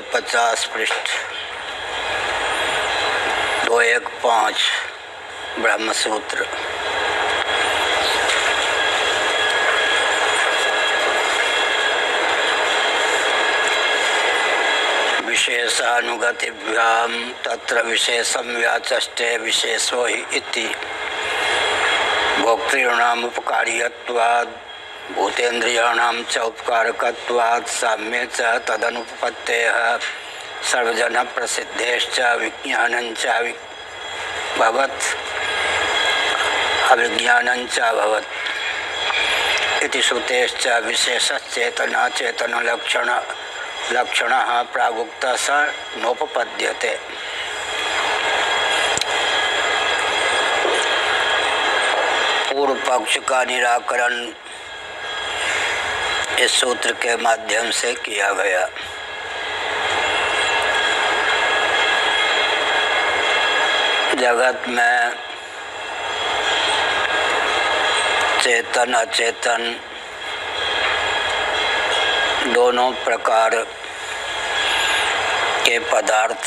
250 पृष्ठ 215 ब्रह्मसूत्र। विशेषानुगतिभ्यां तत्र विशेषं व्याचष्टे विशेषो हि इति भोक्तॄणाम् उपकार्यत्वात् भूतेन्द्रियाणां च उपकारकत्वात् साम्ये च तदनुपपत्तेः सर्वजन प्रसिद्धेश्च विज्ञानञ्च भवत् अविज्ञानञ्च भवत् इति श्रुतेश्च विशेषश्चेतना चेतनलक्षणः प्रागुक्तः स नोपपद्यते। पूर्व पक्ष का निराकरण इस सूत्र के माध्यम से किया गया। जगत में चेतन अचेतन दोनों प्रकार के पदार्थ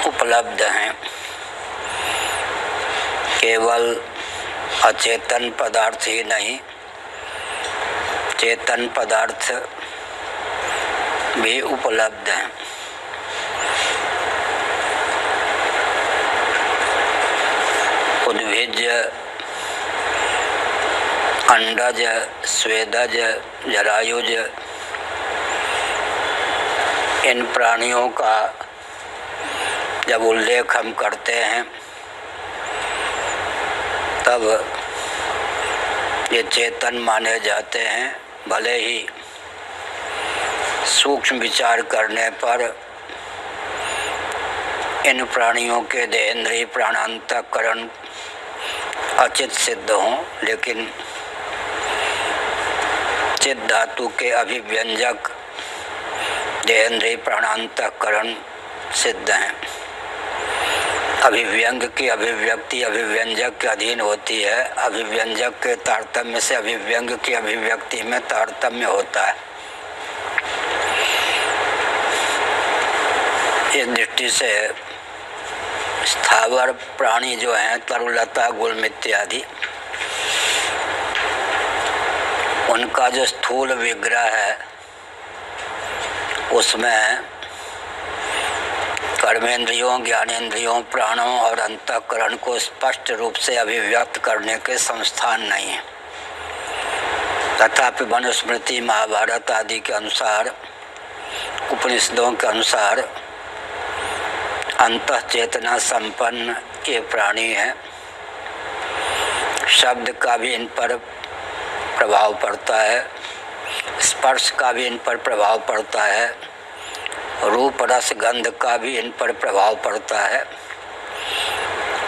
उपलब्ध हैं। केवल अचेतन पदार्थ ही नहीं, चेतन पदार्थ भी उपलब्ध हैं। उद्भिज, अंडज, स्वेदज, जरायुज, इन प्राणियों का जब उल्लेख हम करते हैं तब ये चेतन माने जाते हैं। भले ही सूक्ष्म विचार करने पर इन प्राणियों के देहेंद्रिय प्राणांतकरण अचित सिद्ध हों, लेकिन चित धातु के अभिव्यंजक देहेंद्रिय प्राणांतकरण सिद्ध हैं। अभिव्यंग की अभिव्यक्ति अभिव्यंजक के अधीन होती है। अभिव्यंजक के तारतम्य से अभिव्यंग की अभिव्यक्ति में तारतम्य होता है। इस दृष्टि से स्थावर प्राणी जो हैं, तरुलता, गुल्म इत्यादि, उनका जो स्थूल विग्रह है उसमें कर्मेंद्रियों, ज्ञानेंद्रियों, प्राणों और अंतःकरण को स्पष्ट रूप से अभिव्यक्त करने के संस्थान नहीं है। तथापि मनुस्मृति, महाभारत आदि के अनुसार, उपनिषदों के अनुसार अंतः चेतना संपन्न ये प्राणी है। शब्द का भी इन पर प्रभाव पड़ता है, स्पर्श का भी इन पर प्रभाव पड़ता है, रूप रस गंध का भी इन पर प्रभाव पड़ता है।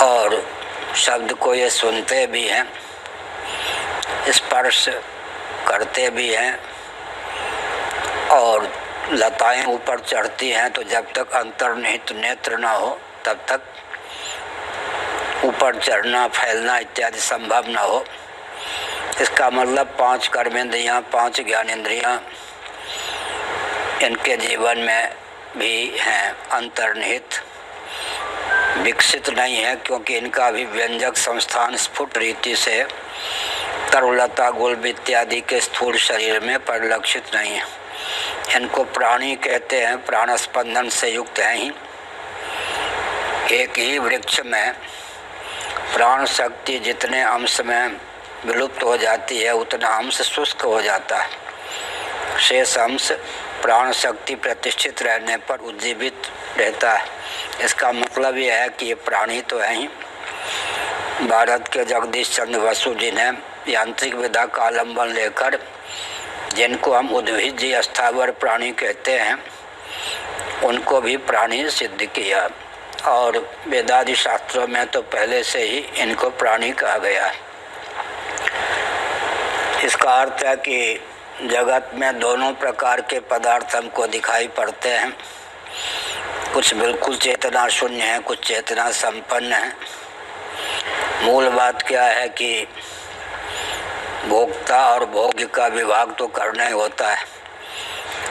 और शब्द को ये सुनते भी हैं, स्पर्श करते भी हैं, और लताएं ऊपर चढ़ती हैं तो जब तक अंतर्निहित नेत्र न हो तब तक ऊपर चढ़ना, फैलना इत्यादि संभव न हो। इसका मतलब 5 कर्मेंद्रियां, 5 ज्ञानेंद्रियां इनके जीवन में भी हैं, अंतर्निहित, विकसित नहीं है, क्योंकि इनका अभिव्यंजक संस्थान स्फुट रीति से तरुलता, गुल्म इत्यादि के स्थूल शरीर में परिलक्षित नहीं है। इनको प्राणी कहते हैं, प्राण स्पंदन से युक्त हैं ही। एक ही वृक्ष में प्राण शक्ति जितने अंश में विलुप्त हो जाती है उतना अंश शुष्क हो जाता है। शेष अंश प्राण शक्ति प्रतिष्ठित रहने पर उज्जीवित रहता है। इसका मतलब यह है कि ये प्राणी तो है ही। भारत के जगदीश चंद्र बसु जी ने यांत्रिक विधा का अवलंबन लेकर, जिनको हम उद्भिज स्थावर प्राणी कहते हैं, उनको भी प्राणी सिद्ध किया। और वेदादि शास्त्रों में तो पहले से ही इनको प्राणी कहा गया है। इसका अर्थ है कि जगत में दोनों प्रकार के पदार्थ हमको दिखाई पड़ते हैं। कुछ बिल्कुल चेतना शून्य है, कुछ चेतना संपन्न है। मूल बात क्या है कि भोक्ता और भोग्य का विभाग तो करना ही होता है।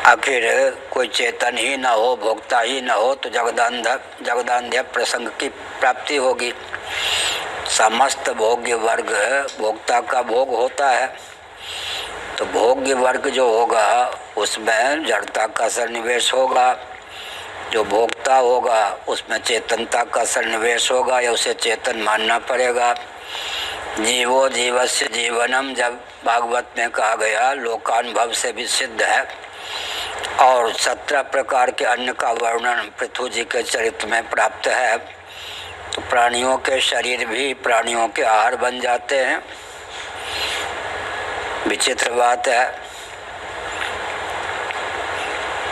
आखिर कोई चेतन ही न हो, भोक्ता ही न हो, तो जगदान्ध्य प्रसंग की प्राप्ति होगी। समस्त भोग्य वर्ग भोक्ता का भोग होता है, तो भोग्य वर्ग जो होगा उसमें जड़ता का सन्निवेश होगा, जो भोक्ता होगा उसमें चेतनता का सन्निवेश होगा, या उसे चेतन मानना पड़ेगा। जीवो जीवस्य जीवनम जब भागवत में कहा गया, लोकानुभव से भी सिद्ध है। और 17 प्रकार के अन्न का वर्णन पृथ्वी जी के चरित्र में प्राप्त है। तो प्राणियों के शरीर भी प्राणियों के आहार बन जाते हैं। विचित्र बात है,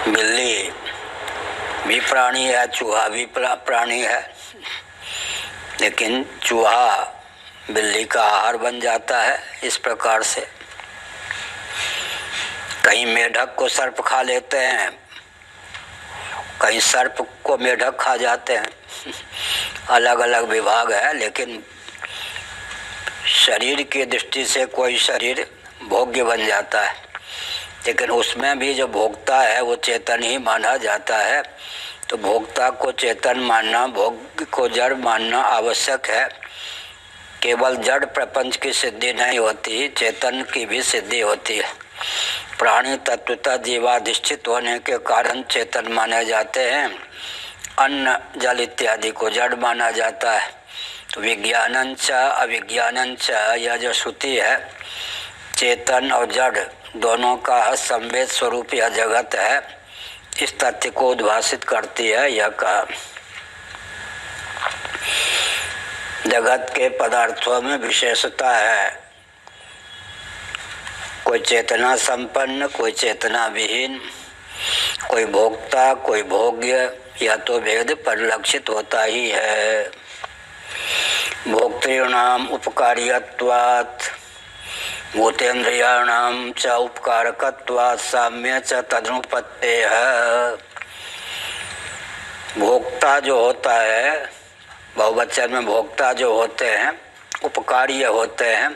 बिल्ली भी प्राणी है, चूहा भी प्राणी है, लेकिन चूहा बिल्ली का आहार बन जाता है इस प्रकार से। कहीं मेढक को सर्प खा लेते हैं, कहीं सर्प को मेढक खा जाते हैं। अलग अलग विभाग है, लेकिन शरीर की दृष्टि से कोई शरीर भोग्य बन जाता है, लेकिन उसमें भी जो भोक्ता है वो चेतन ही माना जाता है। तो भोक्ता को चेतन मानना, भोग को जड़ मानना आवश्यक है। केवल जड़ प्रपंच की सिद्धि नहीं होती, चेतन की भी सिद्धि होती है। प्राणी तत्वतः जीवाधिष्ठित होने के कारण चेतन माने जाते हैं। अन्न जल इत्यादि को जड़ माना जाता है। तो विज्ञानंच अविज्ञानंच, यह जो श्रुति है, चेतन और जड़ दोनों का संवेद स्वरूप यह जगत है, इस तथ्य को उद्भासित करती है। यह कहा जगत के पदार्थों में विशेषता है, कोई चेतना संपन्न, कोई चेतना विहीन, कोई भोक्ता, कोई भोग्य, यह तो भेद परिलक्षित होता ही है। भोक्तॄणाम उपकार्यत्वात् भूतेन्द्रियाणाम च उपकारकत्वात् साम्य च तदनुपत्तेः। भोक्ता जो होता है, बहुवचन में भोक्ता जो होते हैं उपकार्य होते हैं।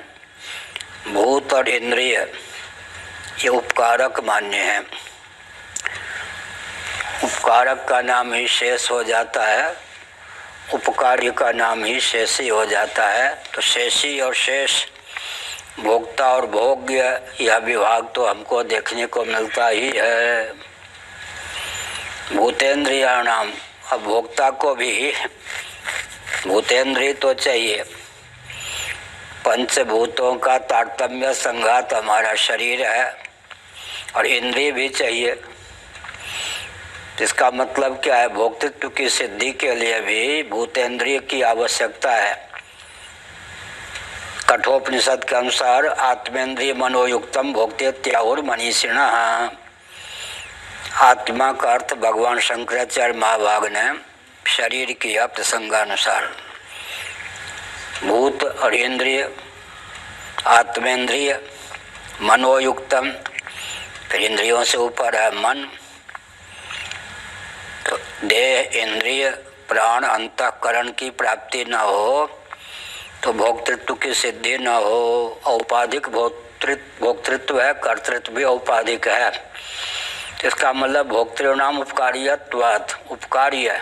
भूत और इंद्रिय ये उपकारक मान्य हैं। उपकारक का नाम ही शेष हो जाता है, उपकार्य का नाम ही शेषी हो जाता है। तो शेषी और शेष, भोक्ता और भोग्य, यह विभाग तो हमको देखने को मिलता ही है। भूतेन्द्रियाणाम, अब भोक्ता को भी भूतेन्द्रिय तो चाहिए। पंचभूतों का तारतम्य संघात हमारा शरीर है, और इंद्रिय भी चाहिए। इसका मतलब क्या है? भोक्तृत्व की सिद्धि के लिए भी भूतेन्द्रिय की आवश्यकता है। कठोपनिषद के अनुसार आत्मेन्द्रिय मनोयुक्तम भोक्तेत्याहुर मनीषिणः। आत्मा का अर्थ भगवान शंकराचार्य महाभाग ने शरीर किया प्रसंगानुसार। भूत और इंद्रिय, आत्मेंद्रिय, मनोयुक्तम, फिर इंद्रियों से ऊपर है मन। तो देह, इंद्रिय, प्राण, अंतःकरण की प्राप्ति न हो तो भोक्तृत्व की सिद्धि न हो। औपाधिक भोक्तृत्व है, कर्तृत्व भी औपाधिक है। इसका मतलब भोक्तृणाम उपकार्यत्वात्, उपकार्य,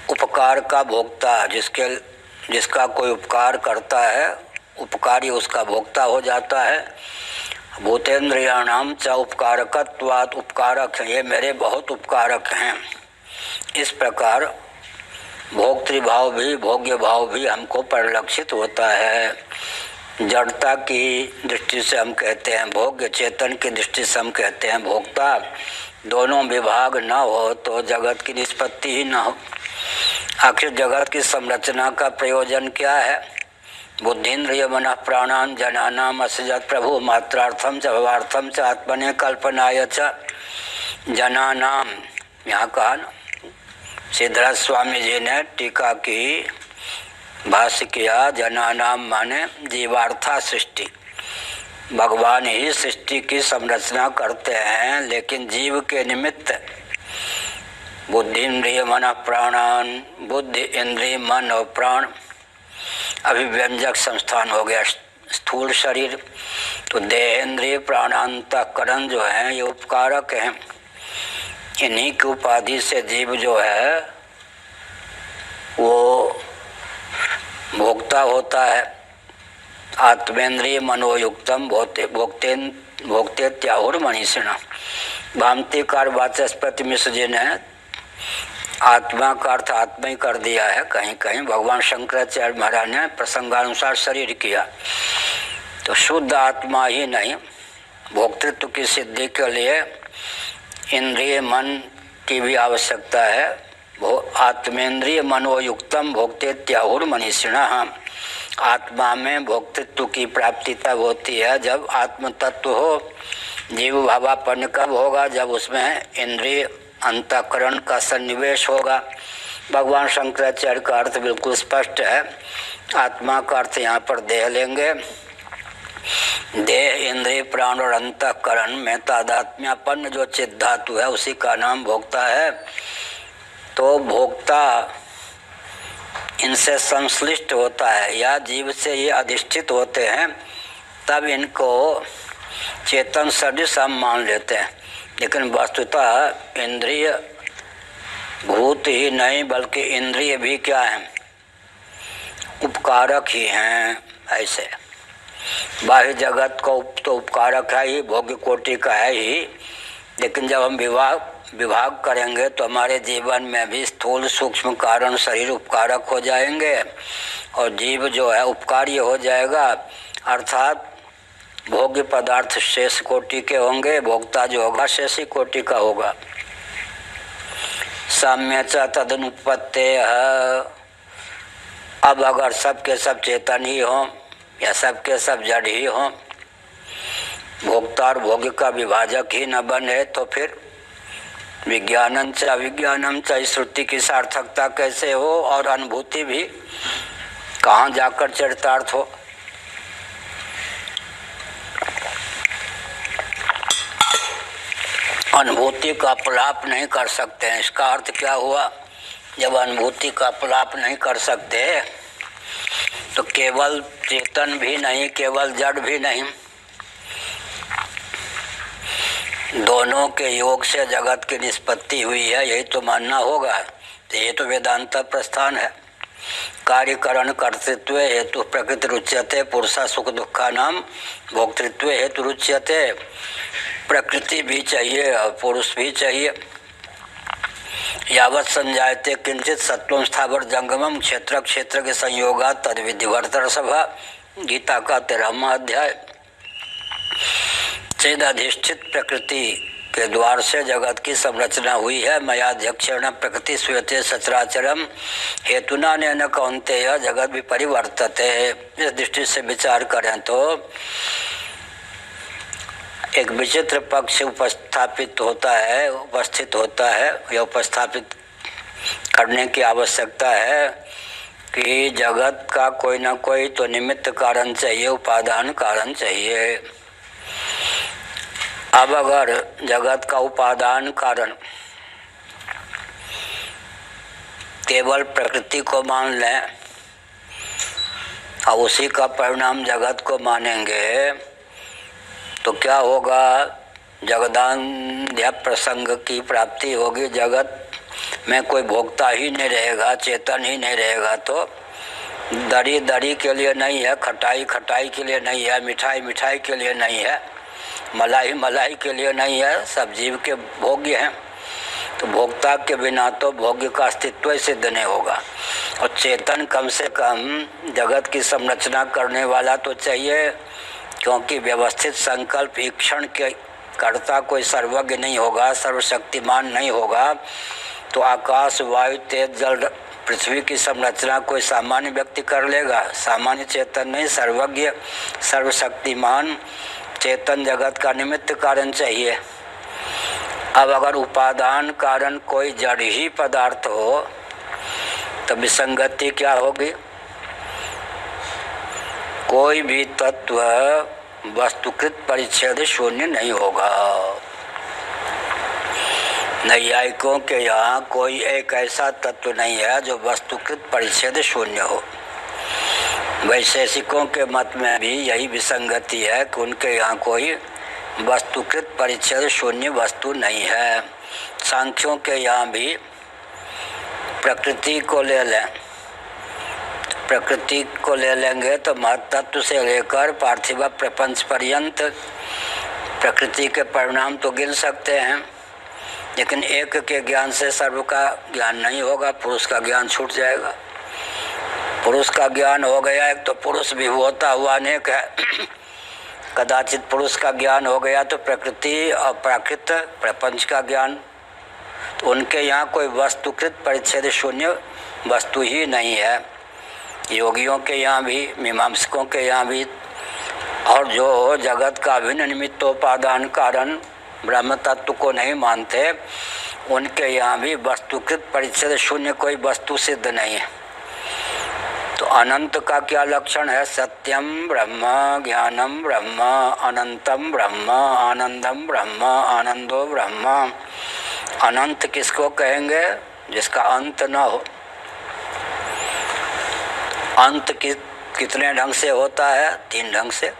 उपकार का भोक्ता, जिसका कोई उपकार करता है, उपकारी उसका भोक्ता हो जाता है। भूतेन्द्रियाणाम च उपकारकत्वात्, उपकारक हैं, ये मेरे बहुत उपकारक हैं। इस प्रकार भोक्तृभाव भी, भोग्य भाव भी हमको परिलक्षित होता है। जड़ता की दृष्टि से हम कहते हैं भोग्य, चेतन की दृष्टि से हम कहते हैं भोक्ता। दोनों विभाग न हो तो जगत की निष्पत्ति ही न हो। आखिर जगत की संरचना का प्रयोजन क्या है? बुद्धिन्द्रिय मनः प्राणान जनानाम असजत प्रभु मात्रार्थम च भवार्थम च आत्मने कल्पनाय च जनानाम। यहाँ कहा ना, सिद्धराज स्वामी जी ने टीका की भाष्य किया, जनानाम माने जीवार्था सृष्टि। भगवान ही सृष्टि की संरचना करते हैं, लेकिन जीव के निमित्त बुद्धि इंद्रिय मन प्राणान, बुद्धि इंद्रिय मन और प्राण अभिव्यंजक संस्थान हो गया स्थूल शरीर, तो देहेंद्रिय प्राणांतकरण जो है ये उपकारक हैं। इन्हीं की उपाधि से जीव जो है वो भोक्ता होता है। आत्मेंद्रिय मनोयुक्तम भोक्ते त्याहुर मनीषिण। भामतीकार वाचस्पति मिश्र जी ने आत्मा का अर्थ आत्मा ही कर दिया है। कहीं कहीं भगवान शंकराचार्य महाराज ने प्रसंगानुसार शरीर किया। तो शुद्ध आत्मा ही नहीं, भोक्तृत्व की सिद्धि के लिए इंद्रिय मन की भी आवश्यकता है। आत्मेंद्रिय मनोयुक्तम भोक्ते त्याहुर मनीषिणः। आत्मा में भोक्तृत्व की प्राप्ति तब होती है जब आत्म तत्व हो। जीव भावापन्न कब होगा? जब उसमें इंद्रिय अंतःकरण का सन्निवेश होगा। भगवान शंकराचार्य का अर्थ बिल्कुल स्पष्ट है। आत्मा का अर्थ यहाँ पर देह लेंगे। देह, इंद्रिय, प्राण और अंतःकरण में तादात्म्यापन्न जो चित्त धातु है उसी का नाम भोक्ता है। तो भोक्ता इनसे संश्लिष्ट होता है या जीव से ये अधिष्ठित होते हैं, तब इनको चेतन सदृश हम मान लेते हैं। लेकिन वस्तुतः इंद्रिय भूत ही नहीं बल्कि इंद्रिय भी क्या हैं? उपकारक ही हैं। ऐसे बाह्य जगत को तो उपकारक है ही, भोग्य कोटि का है ही, लेकिन जब हम विभाग करेंगे तो हमारे जीवन में भी स्थूल सूक्ष्म कारण शरीर उपकारक हो जाएंगे और जीव जो है उपकार्य हो जाएगा। अर्थात भोग्य पदार्थ शेष कोटि के होंगे, भोक्ता जो होगा शेषी कोटि का होगा। साम्य च तदनुपत्ते। अब अगर सब के सब चेतन ही हों या सब के सब जड़ ही हों, भोक्ता और भोग्य का विभाजक ही न बने, तो फिर विज्ञानम च अविज्ञानम च श्रुति की सार्थकता कैसे हो और अनुभूति भी कहाँ जाकर चरितार्थ हो? अनुभूति का प्रलाप नहीं कर सकते हैं। इसका अर्थ क्या हुआ? जब अनुभूति का प्रलाप नहीं कर सकते तो केवल चेतन भी नहीं, केवल जड़ भी नहीं, दोनों के योग से जगत की निष्पत्ति हुई है, यही तो मानना होगा। तो ये तो वेदांत प्रस्थान है। कार्यकरण कर्तृत्व हेतु प्रकृति रुच्यते, पुरुषा सुख दुखा नाम भोक्तृत्व हेतु रुच्यते। प्रकृति भी चाहिए और पुरुष भी चाहिए। यावत संजायते किंचित सत्वम स्थावर जंगमम क्षेत्र क्षेत्र के संयोगा तद विधिवर्तर सभा। गीता का 13वां अध्याय। चेद अधिष्ठित प्रकृति के द्वार से जगत की संरचना हुई है। मयाध्यक्षेण प्रकृति स्वीयते सचराचरम हेतुना न कौन्तेय जगत भी परिवर्तते। इस दृष्टि से विचार करें तो एक विचित्र पक्ष उपस्थित होता है या उपस्थापित करने की आवश्यकता है कि जगत का कोई ना कोई तो निमित्त कारण चाहिए, उपादान कारण चाहिए। अब अगर जगत का उपादान कारण केवल प्रकृति को मान लें और उसी का परिणाम जगत को मानेंगे तो क्या होगा? जगदान्ध्य प्रसंग की प्राप्ति होगी। जगत में कोई भोक्ता ही नहीं रहेगा, चेतन ही नहीं रहेगा। तो दरी दरी के लिए नहीं है, खटाई खटाई के लिए नहीं है, मिठाई मिठाई के लिए नहीं है, मलाई मलाई के लिए नहीं है, सब जीव के भोग्य हैं। तो भोक्ता के बिना तो भोग्य का अस्तित्व ही सिद्ध नहीं होगा। और चेतन कम से कम जगत की संरचना करने वाला तो चाहिए, क्योंकि व्यवस्थित संकल्प ईक्षण के कर्ता कोई सर्वज्ञ नहीं होगा, सर्वशक्तिमान नहीं होगा। तो आकाश वायु तेज जल पृथ्वी की संरचना कोई सामान्य व्यक्ति कर लेगा? सामान्य चेतन नहीं, सर्वज्ञ सर्वशक्तिमान चेतन जगत का निमित्त कारण चाहिए। अब अगर उपादान कारण कोई जड़ ही पदार्थ हो तो विसंगति क्या होगी? कोई भी तत्व वस्तुकृत परिच्छेद शून्य नहीं होगा। नैयायिकों के यहाँ कोई एक ऐसा तत्व नहीं है जो वस्तुकृत परिच्छेद शून्य हो। वैशेषिकों के मत में भी यही विसंगति है कि उनके यहाँ कोई वस्तुकृत परिच्छेद शून्य वस्तु नहीं है। सांख्यों के यहाँ भी प्रकृति को ले लें, प्रकृति को ले लेंगे तो महत्तत्व से लेकर पार्थिव प्रपंच पर्यंत प्रकृति के परिणाम तो गिन सकते हैं, लेकिन एक के ज्ञान से सर्व का ज्ञान नहीं होगा, पुरुष का ज्ञान छूट जाएगा। पुरुष का ज्ञान हो गया एक तो पुरुष भी होता हुआ अनेक है। कदाचित पुरुष का ज्ञान हो गया तो प्रकृति और प्राकृत प्रपंच का ज्ञान, तो उनके यहाँ कोई वस्तुकृत परिच्छेद शून्य वस्तु ही नहीं है। योगियों के यहाँ भी, मीमांसकों के यहाँ भी, और जो जगत का अभिन्न निमित्तोपादान कारण ब्रह्म तत्व को नहीं मानते, उनके यहाँ भी वस्तुकृत परिच्छेद शून्य कोई वस्तु सिद्ध नहीं है। तो अनंत का क्या लक्षण है? सत्यम ब्रह्म, ज्ञानम ब्रह्म, अनंतम ब्रह्म, आनंदम ब्रह्म, आनंदो ब्रह्म। अनंत किसको कहेंगे? जिसका अंत न हो। अंत कितने ढंग से होता है? 3 ढंग से।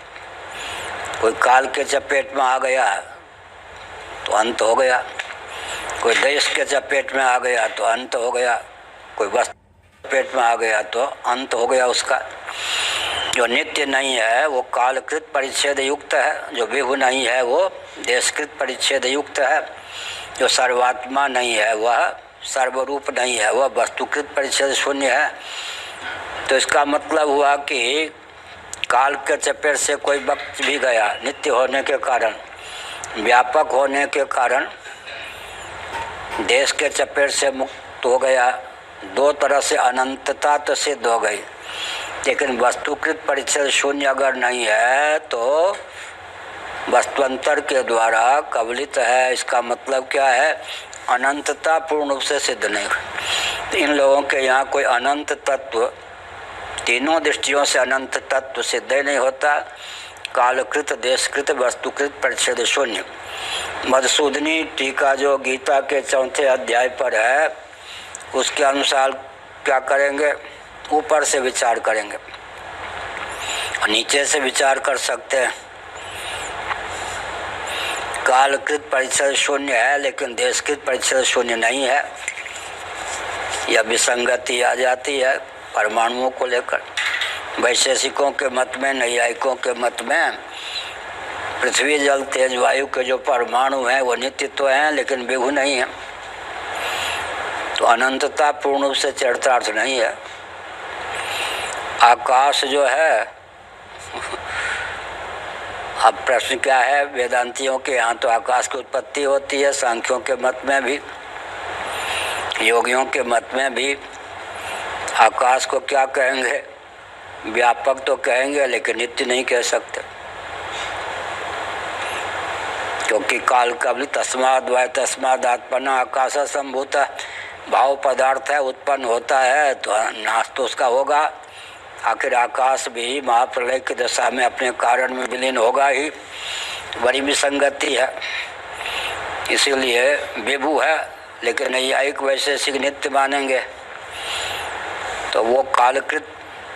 कोई काल के चपेट में आ गया तो अंत हो गया, कोई देश के चपेट में आ गया तो अंत हो गया, कोई वस्तु पेट में आ गया तो अंत हो गया उसका। जो नित्य नहीं है वो कालकृत परिच्छेद युक्त है, जो विभु नहीं है वो देशकृत परिच्छेद युक्त है, जो सर्वात्मा नहीं है वह सर्वरूप नहीं है, वह वस्तुकृत परिच्छेद शून्य है। तो इसका मतलब हुआ कि काल के चपेट से कोई वक्त भी गया, नित्य होने के कारण, व्यापक होने के कारण, देश के चपेट से मुक्त हो गया। 2 तरह से अनंतता तो सिद्ध हो गई, लेकिन वस्तुकृत परिच्छेद शून्य अगर नहीं है तो वस्तुअंतर के द्वारा कबलित है। इसका मतलब क्या है? अनंतता पूर्ण रूप से सिद्ध नहीं हुई। तो इन लोगों के यहाँ कोई अनंत तत्व, तीनों दृष्टियों से अनंत तत्व सिद्ध ही नहीं होता। कालकृत, देशकृत, वस्तुकृत परिच्छेद शून्य। मधुसूदनी टीका जो गीता के 4थे अध्याय पर है, उसके अनुसार क्या करेंगे? ऊपर से विचार करेंगे, नीचे से विचार कर सकते हैं। कालकृत परिच्छेद शून्य है लेकिन देशकृत परिच्छेद शून्य नहीं है। यह विसंगति आ जाती है परमाणुओं को लेकर। वैशेषिकों के मत में, नैयायिकों के मत में पृथ्वी, जल, तेज, वायु के जो परमाणु हैं वो नित्य तो हैं लेकिन विभु नहीं है। तो अनंतता पूर्ण रूप से चरितार्थ नहीं है। आकाश जो है, अब प्रश्न क्या है? वेदांतियों के यहाँ तो आकाश की उत्पत्ति होती है, सांख्यों के मत में भी, योगियों के मत में भी। आकाश को क्या कहेंगे? व्यापक तो कहेंगे लेकिन नित्य नहीं कह सकते, क्योंकि काल कबली तस्माद वै तस्माद आत्मना आकाश संभूत भाव पदार्थ है, उत्पन्न होता है तो नाश तो उसका होगा। आखिर आकाश भी महाप्रलय की दशा में अपने कारण में विलीन होगा ही। बड़ी विसंगति है, इसीलिए विभु है लेकिन नैयायिक वैशेषिक नित्य मानेंगे। तो वो कालकृत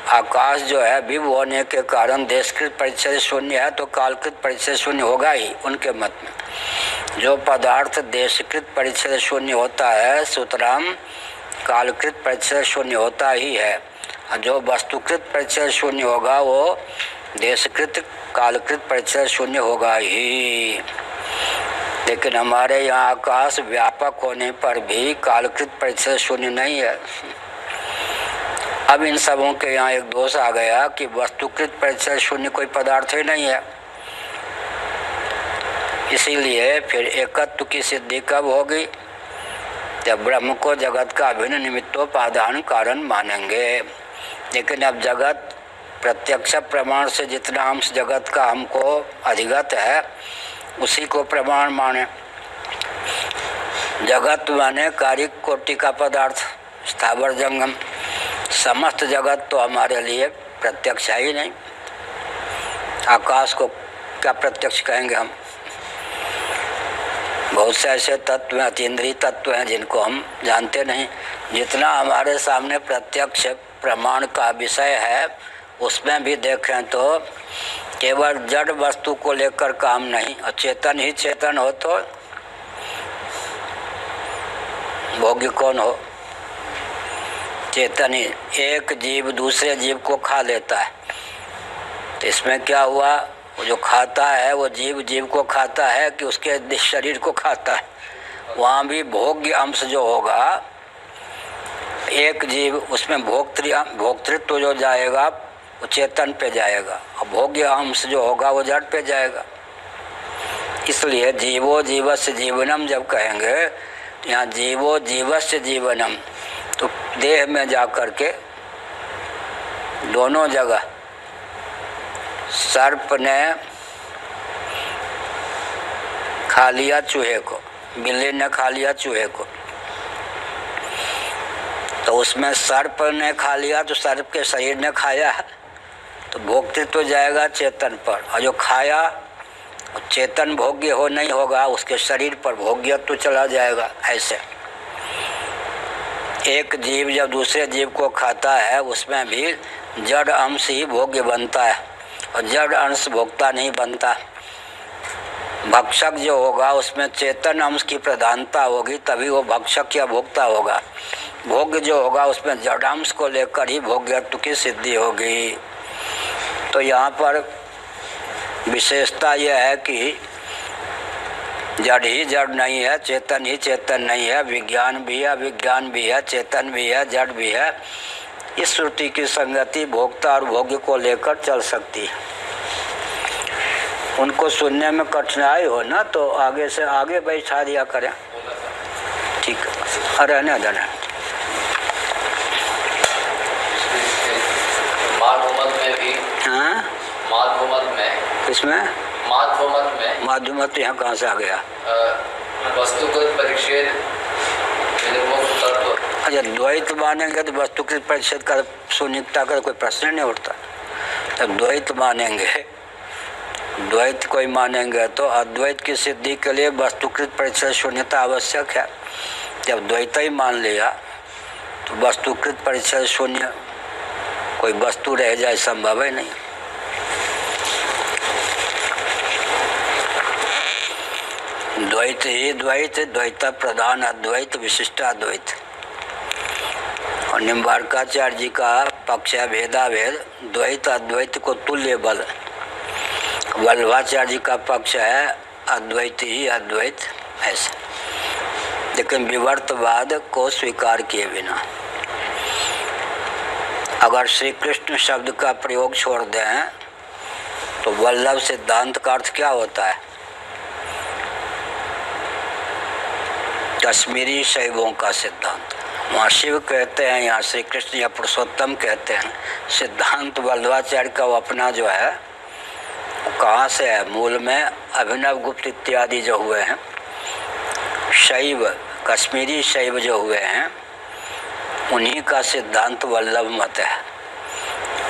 आकाश जो है विभु होने के कारण देशकृत परिच्छेद शून्य है, तो कालकृत परिच्छेद शून्य होगा ही उनके मत में। जो पदार्थ देशकृत परिच्छेद शून्य होता है, सुतराम कालकृत परिच्छेद शून्य होता ही है। जो वस्तुकृत परिच्छेद शून्य होगा वो देशकृत कालकृत परिच्छेद शून्य होगा ही। लेकिन हमारे यहाँ आकाश व्यापक होने पर भी कालकृत परिच्छेद शून्य नहीं है। अब इन सबों के यहाँ एक दोष आ गया कि वस्तुकृत परिच्छेद शून्य कोई पदार्थ ही नहीं है। इसीलिए फिर एकत्व की सिद्धि कब होगी? जब ब्रह्म को जगत का अभिन्न निमित्तोपादान कारण मानेंगे। लेकिन अब जगत प्रत्यक्ष प्रमाण से जितना अंश जगत का हमको अधिगत है उसी को प्रमाण माने। जगत माने कारिक कोटि का पदार्थ, स्थावर जंगम। समस्त जगत तो हमारे लिए प्रत्यक्ष है ही नहीं। आकाश को क्या प्रत्यक्ष कहेंगे हम? बहुत से ऐसे तत्व हैं, अतीन्द्रिय तत्व हैं जिनको हम जानते नहीं। जितना हमारे सामने प्रत्यक्ष प्रमाण का विषय है उसमें भी देखें तो केवल जड़ वस्तु को लेकर काम नहीं, और चेतन ही चेतन हो तो भोग्य कौन हो? चेतन ही। एक जीव दूसरे जीव को खा लेता है, तो इसमें क्या हुआ? वो जो खाता है वो जीव जीव को खाता है कि उसके शरीर को खाता है? वहाँ भी भोग्य अंश जो होगा, एक जीव उसमें भोक्तृत्व जो जाएगा वो चेतन पे जाएगा, और भोग्य अंश जो होगा वो जड़ पे जाएगा। इसलिए जीवो जीवस्य जीवनम जब कहेंगे तो यहाँ जीवो जीवस्य जीवनम, तो देह में जा कर के दोनों जगह सर्प ने खा लिया चूहे को, बिल्ली ने खा लिया चूहे को, तो उसमें सर्प ने खा लिया तो सर्प के शरीर ने खाया, तो भोक्तृत्व तो जाएगा चेतन पर, और जो खाया चेतन भोग्य हो नहीं होगा, उसके शरीर पर भोग्यत्व तो चला जाएगा। ऐसे एक जीव जब दूसरे जीव को खाता है उसमें भी जड़ अंश ही भोग्य बनता है, और जड़ अंश भोक्ता नहीं बनता। भक्षक जो होगा उसमें चेतन अंश की प्रधानता होगी, तभी वो भक्षक या भोक्ता होगा। भोग्य जो होगा उसमें जड़ अंश को लेकर ही भोग्यत्व की सिद्धि होगी। तो यहाँ पर विशेषता यह है कि जड़ ही जड़ नहीं है, चेतन ही चेतन नहीं है, विज्ञान भी है, विज्ञान भी है, चेतन भी है, जड़ भी है। इस श्रुति की संगति भोक्ता और भोग्य को लेकर चल सकती है। उनको सुनने में कठिनाई हो ना तो आगे से आगे बैठा दिया करें, ठीक है? रहने देना। हाँ, माध्यमत में किसमें? माध्यमत यहाँ कहाँ से आ गया? वस्तुगत परिच्छेद अच्छा, द्वैत मानेंगे तो वस्तुकृत परिच्छेद का शून्यता का कोई प्रश्न नहीं उठता। जब द्वैत मानेंगे, द्वैत कोई मानेंगे तो अद्वैत की सिद्धि के लिए वस्तुकृत परिच्छेद शून्यता आवश्यक है। जब द्वैत ही मान लिया तो वस्तुकृत परिच्छेद शून्य कोई वस्तु रह जाए संभव है नहीं। द्वैत ही द्वैत, द्वैत प्रधान अद्वैत, विशिष्ट अद्वैत। और निम्बार्काचार्य जी का पक्ष है भेदाभेद, द्वैत अद्वैत को तुल्य बल। वल्लभाचार्य जी का पक्ष है अद्वैत ही अद्वैत, ऐसे। लेकिन विवर्तवाद को स्वीकार किए बिना अगर श्री कृष्ण शब्द का प्रयोग छोड़ दें तो वल्लभ सिद्धांत का अर्थ क्या होता है? कश्मीरी शैवों का सिद्धांत। वहाँ शिव कहते हैं, यहाँ श्री कृष्ण या पुरुषोत्तम कहते हैं। सिद्धांत वल्लभाचार्य का वो अपना जो है कहाँ से है? मूल में अभिनव गुप्त इत्यादि जो हुए हैं शैव, कश्मीरी शैव जो हुए हैं, उन्हीं का सिद्धांत वल्लभ मत है।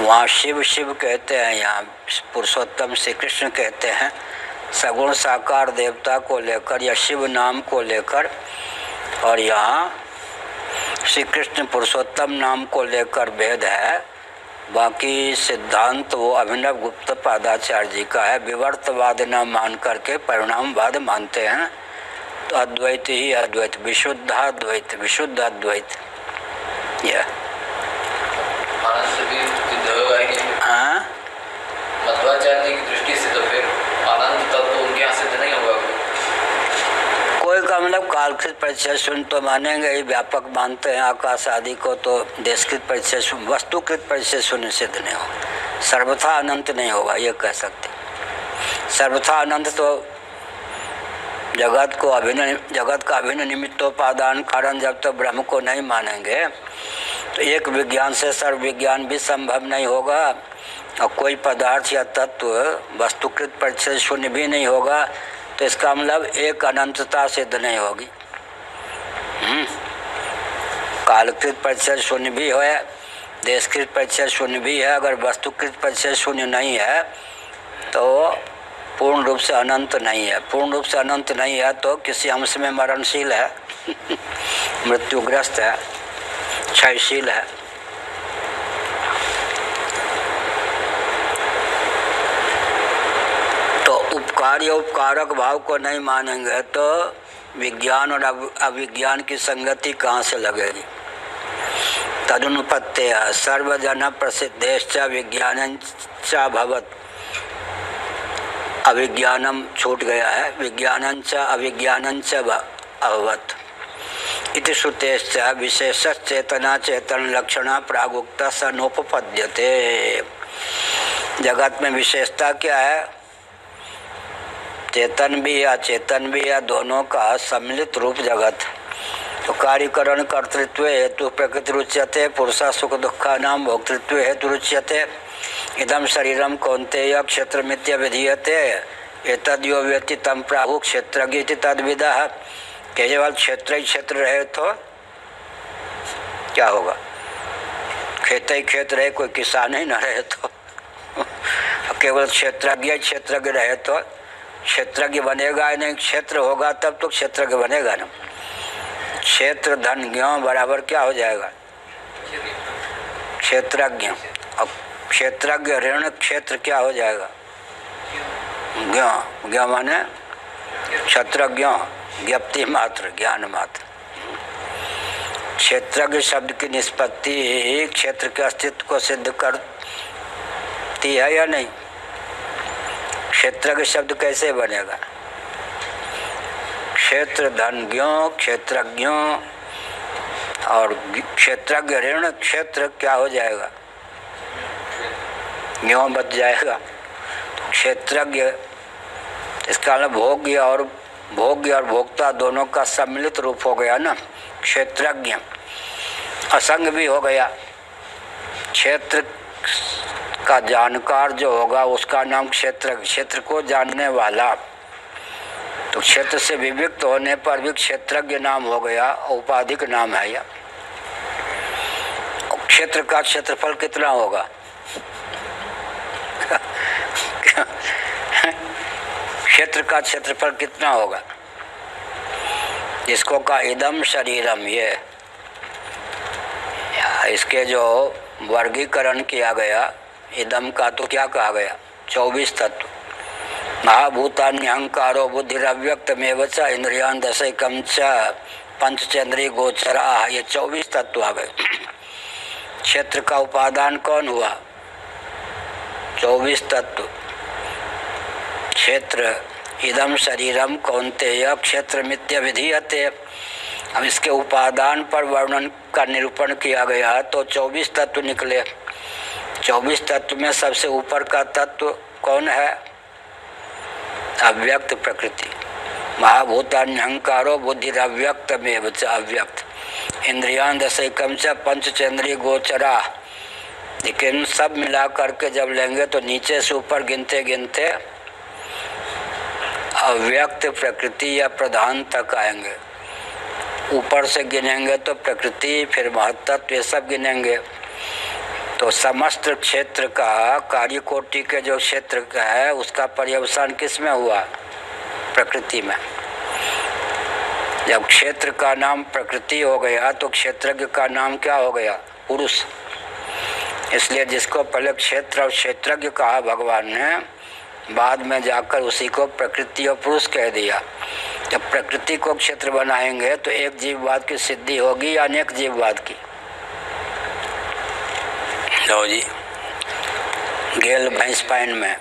वहाँ शिव शिव कहते हैं, यहाँ पुरुषोत्तम श्री कृष्ण कहते हैं। सगुण साकार देवता को लेकर या शिव नाम को लेकर, और यहाँ श्री कृष्ण पुरुषोत्तम नाम को लेकर भेद है। बाकी सिद्धांत वो अभिनव गुप्त पादाचार्य जी का है। विवर्तवाद न मान करके परिणामवाद मानते हैं। तो अद्वैत ही अद्वैत, विशुद्धाद्वैत, विशुद्ध अद्वैत। यह हाँ, मध्वाचार्य जी की दृष्टि से तो फिर अनंत तत्व उनके यहाँ सिद्ध नहीं होगा। कोई का मतलब कालकृत परिचय शून्य तो मानेंगे ही, व्यापक मानते हैं आकाश आदि को, तो देशकृत परिचय शून्य, वस्तुकृत परिचय शून्य सिद्ध नहीं होगा। सर्वथा अनंत नहीं होगा ये कह सकते। सर्वथा अनंत तो जगत का अभिन्न निमित्तोपादान कारण जब तक ब्रह्म को नहीं मानेंगे तो एक विज्ञान से सर्व विज्ञान भी संभव नहीं होगा, और कोई पदार्थ या तत्व वस्तुकृत परिचय शून्य भी नहीं होगा। तो इसका मतलब एक अनंतता सिद्ध नहीं होगी। कालकृत परिचय शून्य भी है, देशकृत परिचय शून्य भी है। अगर वस्तुकृत परिचय शून्य नहीं है तो पूर्ण रूप से अनंत नहीं है। पूर्ण रूप से अनंत नहीं है तो किसी अंश में मरणशील है, मृत्युग्रस्त है, क्षयशील है। कार्य उपकारक भाव को नहीं मानेंगे तो विज्ञान और अविज्ञान की संगति कहाँ से लगेगी। तदनुपत्तेय सर्वजन प्रसिद्धेश्च विज्ञानञ्च अभवत्। अविज्ञानम छूट गया है, विज्ञानञ्च अविज्ञानञ्च अभवत् इति श्रुतेश्च विशेषश्चेतना चेतन लक्षणा प्रागुक्ता स नोपपद्यते। जगत में विशेषता क्या है? चेतन भी या अचेतन भी या दोनों का सम्मिलित रूप जगत। तो कार्यकरण कर्तृत्व हेतु प्रकृति रुच्यते, पुरुषा सुख दुखा नाम भोक्तृत्व हेतु रुच्यते। इदम शरीरम कौन्तेय क्षेत्रमित्य विधीयते एतद्यो व्यति तम प्राहु क्षेत्रज्ञ तद्विदः। केवल क्षेत्र ही क्षेत्र रहे तो क्या होगा? खेत ही खेत रहे, कोई किसान ही न रहे तो केवल क्षेत्रज्ञ रहे तो क्षेत्रज्ञ बनेगा ही नहीं। क्षेत्र होगा तब तो क्षेत्रज्ञ बनेगा ना। क्षेत्र धन ज्ञ बराबर क्या हो जाएगा? क्षेत्रज्ञ। और क्षेत्रज्ञ ऋण क्षेत्र क्या हो जाएगा? ज्ञ। ज्ञ माने क्षेत्रज्ञ, ज्ञप्ति मात्र, ज्ञान मात्र। क्षेत्रज्ञ शब्द की निष्पत्ति क्षेत्र के अस्तित्व को सिद्ध करती है या नहीं? क्षेत्रज्ञ शब्द कैसे बनेगा? क्षेत्र धनज्ञों, क्षेत्रज्ञों और क्षेत्रज्ञ ऋण क्षेत्र क्या हो जाएगा? ज्ञों बच जाएगा। क्षेत्रज्ञ इसका मतलब भोग्य और भोक्ता दोनों का सम्मिलित रूप हो गया ना, क्षेत्रज्ञ। असंग भी हो गया। क्षेत्र का जानकार जो होगा उसका नाम क्षेत्रज्ञ, क्षेत्र को जानने वाला। तो क्षेत्र से विविक्त होने पर भी क्षेत्रज्ञ नाम हो गया, औपाधिक नाम है यह। क्षेत्र का क्षेत्रफल कितना होगा? क्षेत्र का क्षेत्रफल कितना होगा? जिसको का इदम शरीरम, ये इसके जो वर्गीकरण किया गया इदम का, तो क्या कहा गया? 24 तत्व। महाभूतान्यहंकारो बुद्धिरव्यक्तमेव च इंद्रियान दशैकम च पंचचंद्री गोचरा, ये 24 तत्व आ गए। क्षेत्र का उपादान कौन हुआ? 24 तत्व। क्षेत्र इदम शरीरम कौन्तेय क्षेत्रमित्य विधीयते। अब इसके उपादान पर वर्णन का निरूपण किया गया तो 24 तत्व निकले। 24 तत्व में सबसे ऊपर का तत्व कौन है? अव्यक्त प्रकृति। महाभूतान्यहंकारो बुद्धिरव्यक्तमेव च अव्यक्त। इंद्रियान दशैकम च पंचचंद्री गोचरा। लेकिन सब मिला करके जब लेंगे तो नीचे से ऊपर गिनते गिनते अव्यक्त प्रकृति या प्रधान तक आएंगे। ऊपर से गिनेंगे तो प्रकृति, फिर महत्त्व, ये सब गिनेंगे। तो समस्त क्षेत्र का, कार्यकोटि के जो क्षेत्र का है उसका पर्यवसान किस में हुआ? प्रकृति में। जब क्षेत्र का नाम प्रकृति हो गया तो क्षेत्रज्ञ का नाम क्या हो गया? पुरुष। इसलिए जिसको पहले क्षेत्र और क्षेत्रज्ञ कहा भगवान ने, बाद में जाकर उसी को प्रकृति और पुरुष कह दिया। जब प्रकृति को क्षेत्र बनाएंगे तो एक जीववाद की सिद्धि होगी या अनेक जीववाद की? लो जी, गेल भैंस पाइन में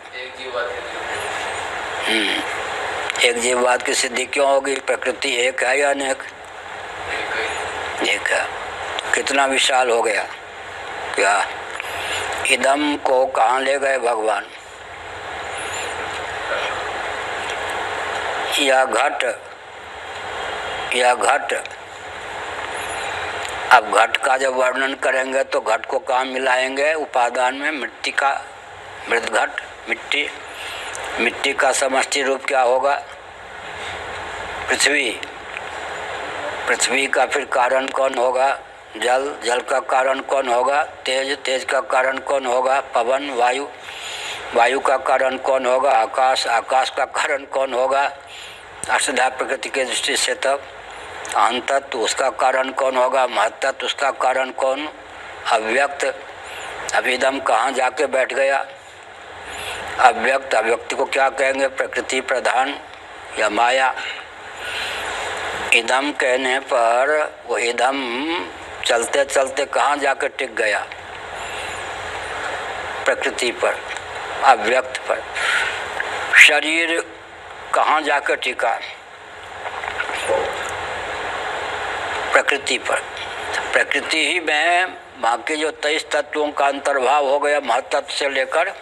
एक जीववाद की सिद्धि क्यों होगी? प्रकृति एक है या अनेक? एक है। कितना विशाल हो गया? क्या इदम को कहाँ ले गए भगवान? या घट। अब घट का जब वर्णन करेंगे तो घट को कहाँ मिलाएंगे? उपादान में मिट्टी का, मृदघट, मिट्टी। मिट्टी का समष्टि रूप क्या होगा? पृथ्वी। पृथ्वी का फिर कारण कौन होगा? जल। जल का कारण कौन होगा? तेज। तेज का कारण कौन होगा? पवन, वायु। वायु का कारण कौन होगा? आकाश। आकाश का कारण कौन होगा? अष्टधा प्रकृति के दृष्टि से तब अहंतत्व, उसका कारण कौन होगा? महत्तत्व, उसका कारण कौन? अव्यक्त। अभिदम कहाँ जाके बैठ गया? अव्यक्त, अव्यक्ति को क्या कहेंगे? प्रकृति प्रधान या माया। इदम कहने पर वो इदम चलते चलते कहाँ जाकर टिक गया? प्रकृति पर, अव्यक्त पर। शरीर कहाँ जाकर टिका? प्रकृति पर। प्रकृति ही में बाकी जो 23 तत्वों का अंतर्भाव हो गया, महत्त्व से लेकर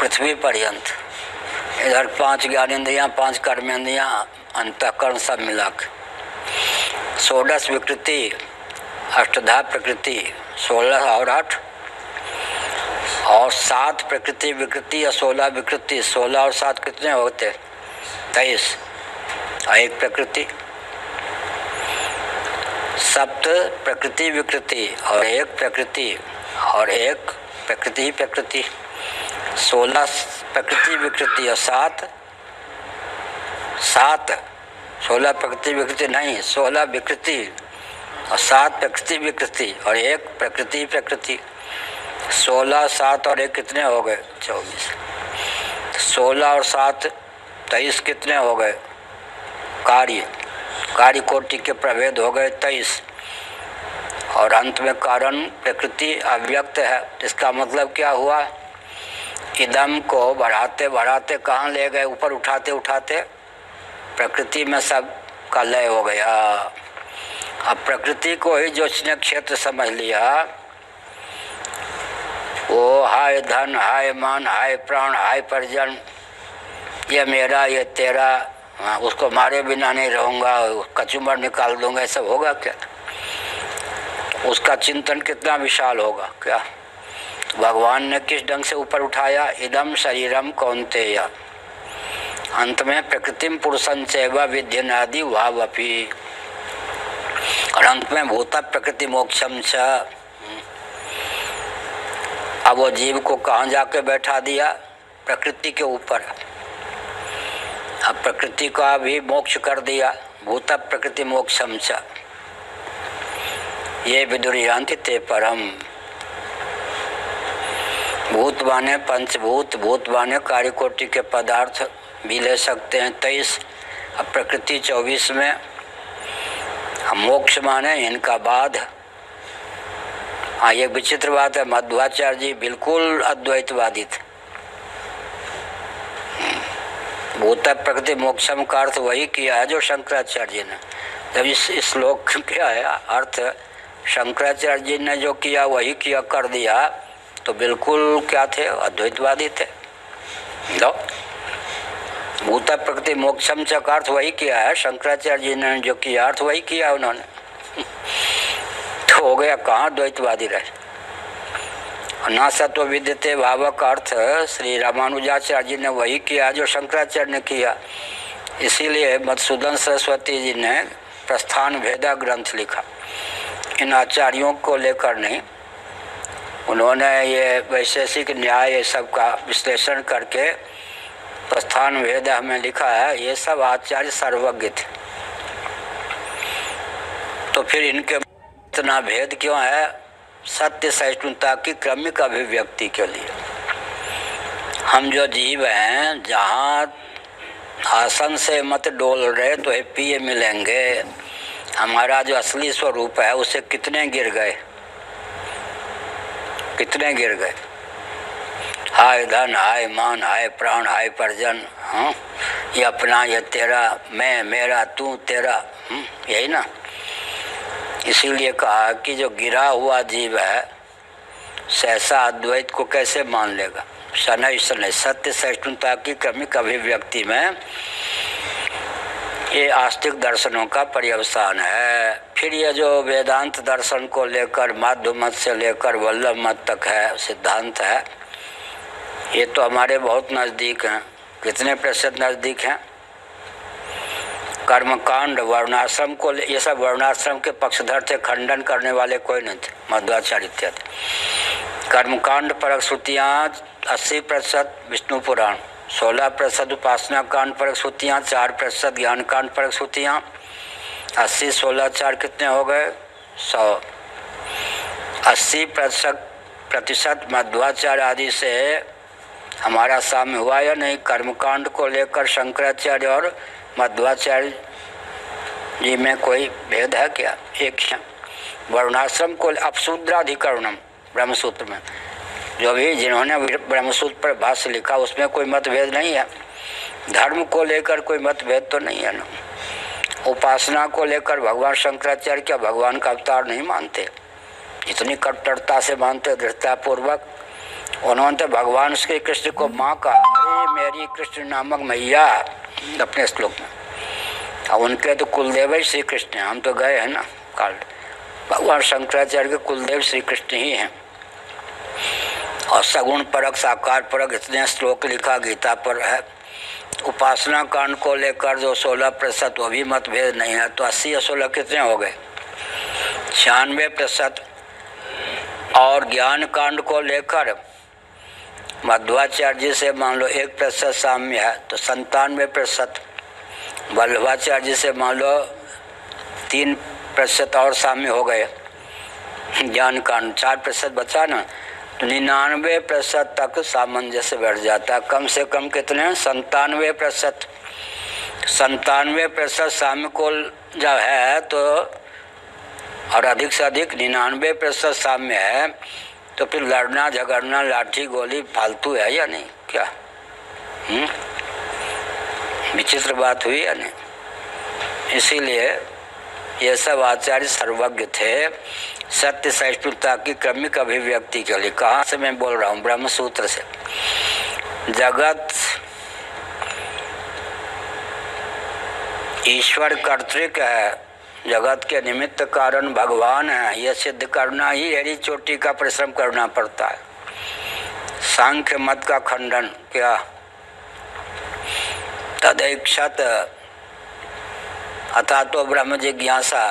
पृथ्वी पर्यंत। इधर 5 ज्ञानेंद्रियाँ, 5 कर्मेंद्रियाँ, अंतःकरण सब मिला के 16 विकृति, अष्टधा प्रकृति, 16 और 8 और 7 प्रकृति विकृति या 16 विकृति। 16 और 7 कितने होते? 23 और 1 प्रकृति। 7 प्रकृति विकृति और 1 प्रकृति और 1 प्रकृति ही प्रकृति। 16 प्रकृति विकृति और 7 16 प्रकृति विकृति नहीं, 16 विकृति और 7 प्रकृति विकृति और 1 प्रकृति प्रकृति। 16, 7 और 1 कितने हो गए? 24। 16 और 7 23 कितने हो गए? कार्य कोटि के प्रभेद हो गए 23 और अंत में कारण प्रकृति अव्यक्त है। इसका मतलब क्या हुआ? इदम को बढ़ाते बढ़ाते कहाँ ले गए? ऊपर उठाते उठाते प्रकृति में सब का लय हो गया। अब प्रकृति को ही जो इसने क्षेत्र समझ लिया, वो हाय धन, हाय मान, हाय प्राण, हाय परिजन, ये मेरा, ये तेरा, उसको मारे बिना नहीं रहूँगा, कचूमर निकाल दूंगा, सब होगा क्या? उसका चिंतन कितना विशाल होगा क्या? भगवान ने किस ढंग से ऊपर उठाया? इदम शरीरम कौन्तेय, अंत में प्रकृतिम पुरुषं चैव विध्यनादि भावपि, और अंत में भूत प्रकृति मोक्षम च। अब वो जीव को कहाँ जाके बैठा दिया? प्रकृति के ऊपर। अब प्रकृति का भी मोक्ष कर दिया, भूत प्रकृति मोक्षम च, ये विदुर्यान्ति ते परम। भूत माने पंचभूत, भूत माने कार्यकोटि के पदार्थ भी ले सकते हैं 23, अब प्रकृति 24 में, मोक्ष माने इनका बाध। हाँ, ये विचित्र बात है, मध्वाचार्य जी बिल्कुल अद्वैतवादी थे। भूत प्रकृति मोक्षम का अर्थ वही किया है जो शंकराचार्य जी ने। जब इस श्लोक क्या है अर्थ, शंकराचार्य जी ने जो किया वही किया कर दिया, तो बिल्कुल क्या थे? अद्वैतवादी थे। लो, भूत प्रकृति मोक्षम च का अर्थ वही किया है, शंकराचार्य जी ने जो किया अर्थ वही किया उन्होंने। तो हो गया कहाँ द्वैतवादी रहे। ना सत्व विद्यते भाव का अर्थ श्री रामानुजाचार्य जी ने वही किया जो शंकराचार्य ने किया। इसीलिए मधुसूदन सरस्वती जी ने प्रस्थान भेदा ग्रंथ लिखा, इन आचार्यों को लेकर नहीं। उन्होंने ये वैशेषिक न्याय ये सब का विश्लेषण करके प्रस्थान भेद हमें लिखा है। ये सब आचार्य सर्वज्ञ थे, तो फिर इनके इतना भेद क्यों है? सत्य सहिष्णुता की क्रमिक अभिव्यक्ति के लिए। हम जो जीव हैं, जहाँ आसन से मत डोल रहे तो पिए मिलेंगे। हमारा जो असली स्वरूप है उसे कितने गिर गए, कितने गिर गए। हाय धन, हाय मान, हाय प्राण, हाय परिजन, ये अपना, ये तेरा, मैं, मेरा, तू, तेरा, यही ना। इसीलिए कहा कि जो गिरा हुआ जीव है सहसा अद्वैत को कैसे मान लेगा? शनै शनै सत्य सहिष्णुता की क्रमिक अभिव्यक्ति में ये आस्तिक दर्शनों का पर्यवसान है। फिर ये जो वेदांत दर्शन को लेकर माध्व मत से लेकर वल्लभ मत तक है सिद्धांत है, ये तो हमारे बहुत नज़दीक हैं। कितने प्रतिशत नज़दीक हैं? कर्मकांड, वर्णाश्रम को, ये सब वर्णाश्रम के पक्षधर थे, खंडन करने वाले कोई नहीं थे, मध्वाचार्य इत्यादि। कर्मकांड परक श्रुतियाँ 80% विष्णु पुराण, 16% उपासना कांड परक श्रुतियाँ, 4% ज्ञान कांड परक श्रुतियाँ, 80, 16, 4 कितने हो गए? 100। 80% मध्वाचार्य आदि से हमारा साम्य हुआ या नहीं? कर्मकांड को लेकर शंकराचार्य और मध्वाचार्य जी में कोई भेद है क्या? एक है। वर्णाश्रम को अपशूद्राधिकरणम ब्रह्मसूत्र में जो भी जिन्होंने ब्रह्मसूत्र पर भाष्य लिखा उसमें कोई मतभेद नहीं है। धर्म को लेकर कोई मतभेद तो नहीं है ना। उपासना को लेकर भगवान शंकराचार्य क्या भगवान का अवतार नहीं मानते? इतनी कट्टरता से मानते, दृढ़तापूर्वक। उन्होंने तो भगवान श्री कृष्ण को माँ का अरे मेरी कृष्ण नामक मैया अपने श्लोक में। अब उनके तो कुलदेव ही श्री कृष्ण हैं। हम तो गए हैं ना काल, भगवान शंकराचार्य के कुलदेव श्री कृष्ण ही हैं। और सगुण परक साकार परक इतने श्लोक लिखा गीता पर है। उपासना कांड को लेकर जो 16% वो भी मतभेद नहीं है। तो 80 या 16 कितने हो गए? 96%। और ज्ञान कांड को लेकर मध्वाचार्य जी से मान लो 1% साम्य है तो 97%। वल्लभाचार्य जी से मान लो 3% और साम्य हो गए। ज्ञान कांड 4% बचा ना, तो 99% तक सामंजस्य बैठ जाता। कम से कम कितने? 97%। 97% साम्य को जब है तो और अधिक से अधिक 99% साम्य है तो फिर लड़ना झगड़ना लाठी गोली फालतू है या नहीं? क्या विचित्र बात हुई या नहीं? इसीलिए ये सब आचार्य सर्वज्ञ थे। सत्य सहिष्णुता की क्रमिक अभिव्यक्ति के लिए। कहाँ से मैं बोल रहा हूँ? ब्रह्मसूत्र से। जगत ईश्वर कर्तृक है, जगत के निमित्त कारण भगवान है, यह सिद्ध करना ही एड़ी चोटी का परिश्रम करना पड़ता है। सांख्य मत का खंडन क्या? तदैक्षत अथा तो ब्रह्म जिज्ञासा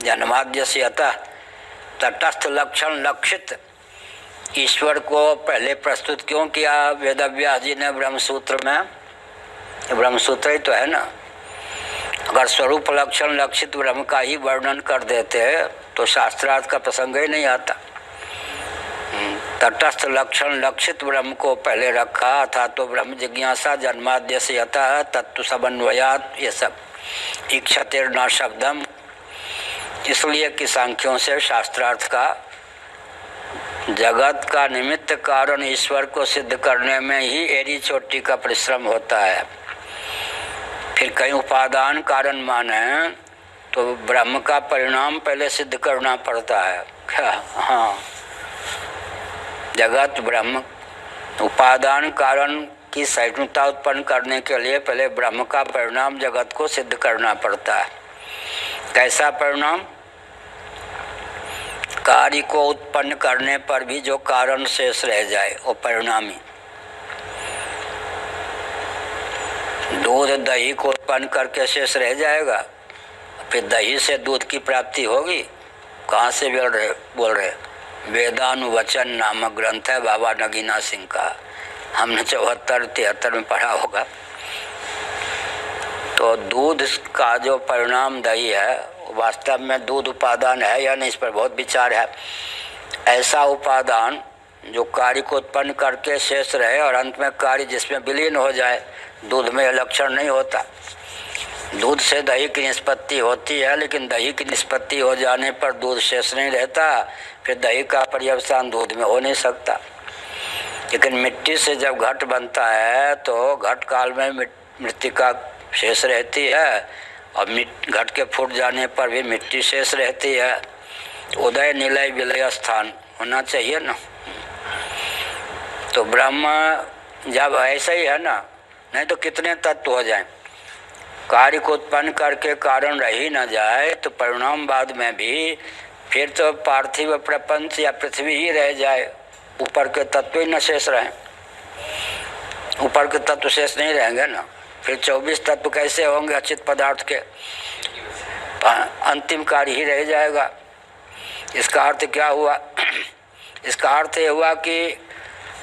जन्माद्य से अतः तटस्थ लक्षण लक्षित ईश्वर को पहले प्रस्तुत क्यों किया वेदव्यास जी ने ब्रह्मसूत्र में? ब्रह्मसूत्र ही तो है ना। अगर स्वरूप लक्षण लक्षित ब्रह्म का ही वर्णन कर देते तो शास्त्रार्थ का प्रसंग ही नहीं आता। तटस्थ लक्षण लक्षित ब्रह्म को पहले रखा था तो ब्रह्म जिज्ञासा जन्माद्य से अतः तत्व समन्वयात, ये सब इक्षतेर्न शब्दम, इसलिए कि सांख्यों से शास्त्रार्थ का जगत का निमित्त कारण ईश्वर को सिद्ध करने में ही एड़ी चोटी का परिश्रम होता है। फिर कहीं उपादान कारण माने तो ब्रह्म का परिणाम पहले सिद्ध करना पड़ता है क्या? हाँ, जगत ब्रह्म उपादान कारण की सहिष्णुता उत्पन्न करने के लिए पहले ब्रह्म का परिणाम जगत को सिद्ध करना पड़ता है। कैसा परिणाम? कार्य को उत्पन्न करने पर भी जो कारण शेष रह जाए वो परिणामी। दूध दही को उत्पन्न करके शेष रह जाएगा, फिर दही से दूध की प्राप्ति होगी। कहाँ से बोल रहे? वेदानुवचन नामक ग्रंथ है बाबा नगीना सिंह का, हमने 74-73 में पढ़ा होगा। तो दूध का जो परिणाम दही है वास्तव में दूध उपादान है या नहीं, इस पर बहुत विचार है। ऐसा उपादान जो कार्य को उत्पन्न करके शेष रहे और अंत में कार्य जिसमें विलीन हो जाए, दूध में लक्षण नहीं होता। दूध से दही की निष्पत्ति होती है, लेकिन दही की निष्पत्ति हो जाने पर दूध शेष नहीं रहता, फिर दही का पर्यवसान दूध में हो नहीं सकता। लेकिन मिट्टी से जब घट बनता है तो घट काल में मृत्तिका शेष रहती है और घट के फूट जाने पर भी मिट्टी शेष रहती है। उदय निलय विलय स्थान होना चाहिए ना। तो ब्रह्म जब ऐसा ही है ना, नहीं तो कितने तत्व हो जाएं। कार्य को उत्पन्न करके कारण रह ही न जाए तो परिणाम बाद में भी फिर तो पार्थिव प्रपंच या पृथ्वी ही रह जाए, ऊपर के तत्व ही न शेष रहें। ऊपर के तत्व शेष नहीं रहेंगे ना, फिर 24 तत्व कैसे होंगे अचित पदार्थ के? अंतिम कार्य ही रह जाएगा। इसका अर्थ क्या हुआ? इसका अर्थ ये हुआ कि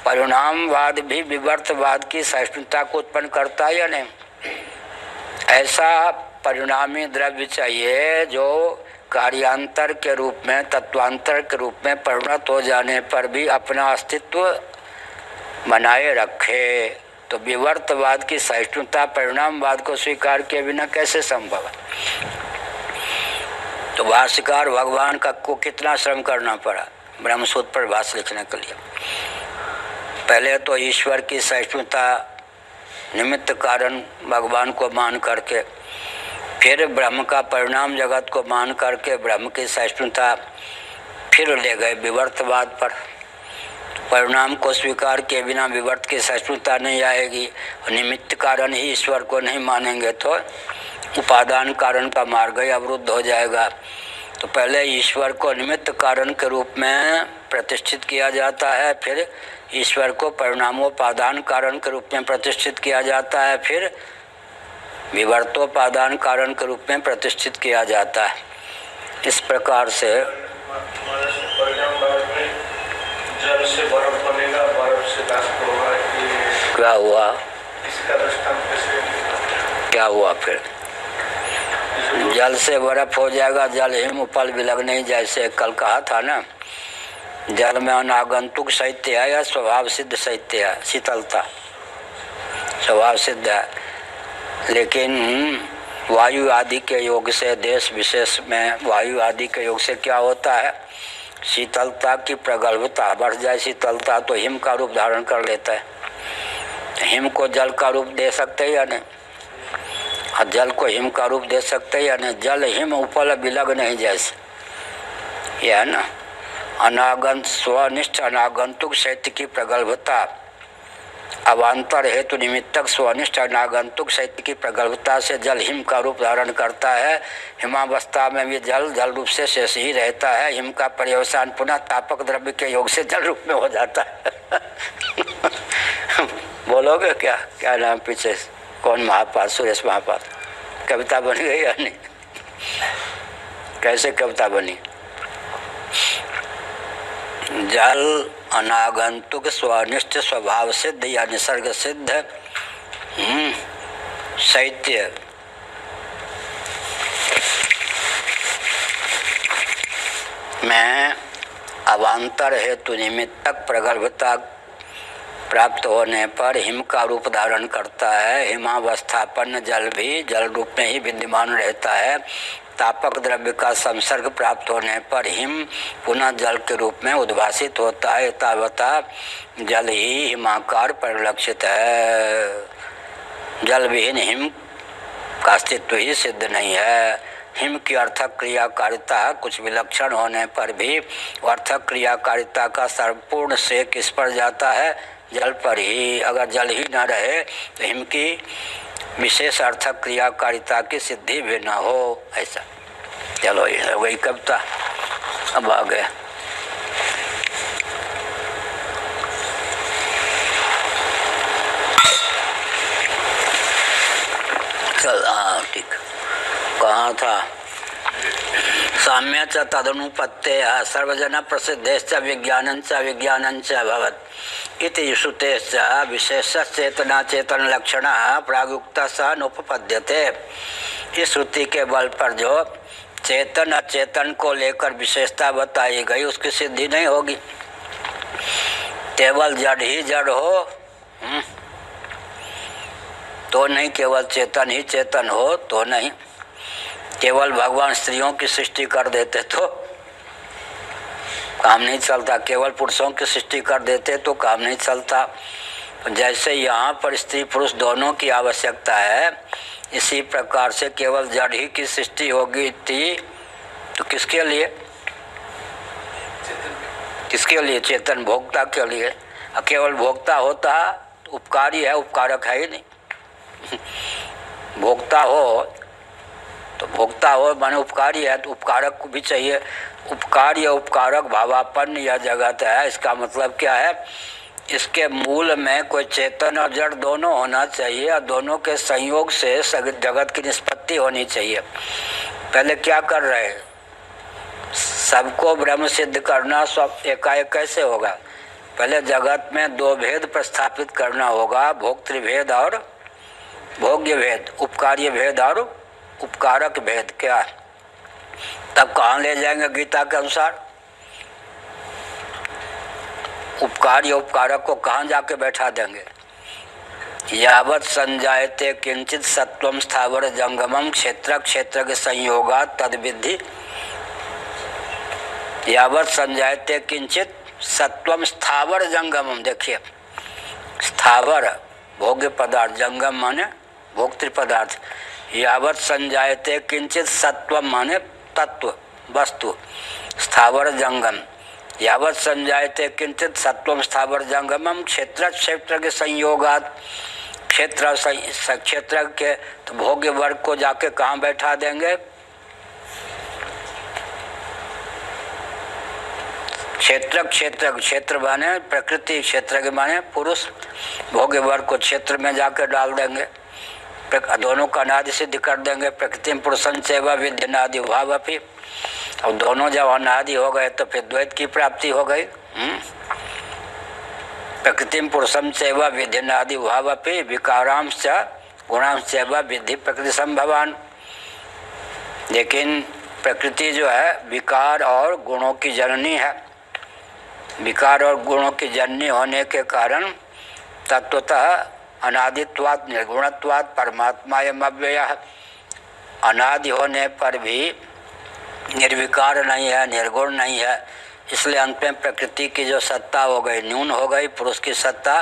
परिणामवाद भी विवर्तवाद की सहिष्णुता को उत्पन्न करता है या नहीं? ऐसा परिणामी द्रव्य चाहिए जो कार्यांतर के रूप में तत्वांतर के रूप में परिणत हो जाने पर भी अपना अस्तित्व बनाए रखे, तो विवर्तवाद की सहिष्णुता परिणामवाद को स्वीकार किए बिना कैसे संभव है। तो भाष्यकार भगवान का को कितना श्रम करना पड़ा ब्रह्मसूत्र पर भाष्य लिखने के लिए। पहले तो ईश्वर की सहिष्णुता निमित्त कारण भगवान को मान करके, फिर ब्रह्म का परिणाम जगत को मान करके ब्रह्म की सहिष्णुता फिर ले गए विवर्तवाद पर। परिणाम को स्वीकार किए बिना विवर्त की सहिष्णुता नहीं आएगी। निमित्त कारण ही ईश्वर को नहीं मानेंगे तो उपादान कारण का मार्ग ही अवरुद्ध हो जाएगा। तो पहले ईश्वर को निमित्त कारण के रूप में प्रतिष्ठित किया जाता है, फिर ईश्वर को परिणामोपादान कारण के रूप में प्रतिष्ठित किया जाता है, फिर विवर्तोपादान कारण के रूप में प्रतिष्ठित किया जाता है। इस प्रकार से जल से बर्फ बनेगा, बर्फ से बाष्प होगा। क्या हुआ? इसका दृष्टांत कैसे? क्या हुआ फिर? जल से बर्फ हो जाएगा, जल हिम उपल विलग नहीं, जैसे कल कहा था ना, जल में अनागंतुक शैत्य है या स्वभाव सिद्ध शैत्य है। शीतलता स्वभाव सिद्ध है, लेकिन वायु आदि के योग से, देश विशेष में वायु आदि के योग से क्या होता है, शीतलता की प्रगल्भता बढ़ जाए। शीतलता तो हिम का रूप धारण कर लेता है। हिम को जल का रूप दे सकते या नहीं, और जल को हिम का रूप दे सकते या नहीं। जल हिम उपल विलग नहीं, जैसे यह है ना, अनागंत स्वनिष्ठ अनागंतुक शैत्य की प्रगल्भता, अवान्तर हेतु निमित्तक स्वनिष्ठ अनागंतुक शैत्य की प्रगल्भता से जल हिम का रूप धारण करता है। हिमावस्था में भी जल जल रूप से शेष ही रहता है। हिम का पर्यवसान पुनः तापक द्रव्य के योग से जल रूप में हो जाता है। बोलोगे क्या? क्या नाम पीछे कौन महापात? सुरेश महापात। कविता बन गई या नहीं? कैसे कविता बनी? जल अनागंतुक स्वनिष्ठ स्वभाव सिद्ध या निसर्ग सिद्ध शैत्य में अवान्तर हेतु निमित्तक प्रगल्भता प्राप्त होने पर हिम का रूप धारण करता है। हिमावस्थापन्न जल भी जल रूप में ही विद्यमान रहता है। तापक द्रव्य का संसर्ग प्राप्त होने पर हिम पुनः जल के रूप में उद्भासित होता है। तावता जल ही हिमाकार परिलक्षित है। जल विहीन हिम का अस्तित्व ही सिद्ध नहीं है। हिम की अर्थक क्रियाकारिता कुछ विलक्षण होने पर भी अर्थक क्रियाकारिता का संपूर्ण से किस पर जाता है? जल पर ही। अगर जल ही न रहे तो हिम की विशेष अर्थक क्रियाकारिता की सिद्धि भी न हो। ऐसा चलो ये वही कविता। अब आ गए चल। हाँ ठीक, कहाँ था? साम्य च तदनुपत्ते सर्वजन प्रसिद्धेश्च विज्ञानञ्च विज्ञानञ्च भवत् इति श्रुतेश्च विशेषचेतना चेतन लक्षण प्रागुक्त स नोपपद्यते। इस श्रुति के बल पर जो चेतन अचेतन को लेकर विशेषता बताई गई उसकी सिद्धि नहीं होगी। केवल जड़ ही जड़ हो तो नहीं, केवल चेतन ही चेतन हो तो नहीं। केवल भगवान स्त्रियों की सृष्टि कर देते तो काम नहीं चलता, केवल पुरुषों की सृष्टि कर देते तो काम नहीं चलता। जैसे यहाँ पर स्त्री पुरुष दोनों की आवश्यकता है, इसी प्रकार से केवल जड़ ही की सृष्टि होगी थी तो किसके लिए? किसके लिए? चेतन भोक्ता के लिए। केवल भोक्ता होता तो उपकारी है, उपकारक है ही नहीं। भोक्ता हो तो भोक्ता हो माने उपकारी है तो उपकारक को भी चाहिए। उपकार या उपकारक भावापन्न यह जगत है। इसका मतलब क्या है? इसके मूल में कोई चेतन और जड़ दोनों होना चाहिए और दोनों के संयोग से जगत की निष्पत्ति होनी चाहिए। पहले क्या कर रहे हैं? सबको ब्रह्म सिद्ध करना सब एकाएक कैसे होगा? पहले जगत में दो भेद प्रस्थापित करना होगा, भोक्तृभेद और भोग्य भेद, उपकार्य भेद और उपकारक भेद। क्या तब कहाँ ले जाएंगे गीता के अनुसार? उपकार या उपकारक को कहाँ जाके बैठा देंगे? यावत संजायते किंचित सत्वम स्थावर जंगमम क्षेत्र क्षेत्र के संयोगात तद्विद्धि। यावत संजायते किंचित सत्वम स्थावर जंगमम। देखिए, स्थावर भोग्य पदार्थ, जंगम माने भोक्तृ पदार्थ। यावत संजायते किंचित सत्वम माने तत्व वस्तु, स्थावर जंगम। यावत संजायते किंचित सत्वम स्थावर जंगमम क्षेत्र क्षेत्र के संयोगात। क्षेत्र के तो भोग्य वर्ग को जाके कहाँ बैठा देंगे? क्षेत्र माने प्रकृति, क्षेत्र के माने पुरुष, भोग्य वर्ग को क्षेत्र में जाकर डाल देंगे। दोनों का अनादि सिद्ध कर देंगे। प्रकृति पुरुषं चैव विद्यनादि भावपि। अब दोनों जब अनादि हो गए तो फिर द्वैत की प्राप्ति हो गई। प्रकृति पुरुषं चैव विद्यनादि भावपि विकारांश्च गुणांश्च चैव विद्धि प्रकृति संभवान। लेकिन प्रकृति जो है विकार और गुणों की जननी है। विकार और गुणों की जननी होने के कारण तत्वतः अनादित्वात् निर्गुणत्वात् परमात्मायम् अव्ययः। अनादि होने पर भी निर्विकार नहीं है, निर्गुण नहीं है, इसलिए अंत में प्रकृति की जो सत्ता हो गई न्यून हो गई, पुरुष की सत्ता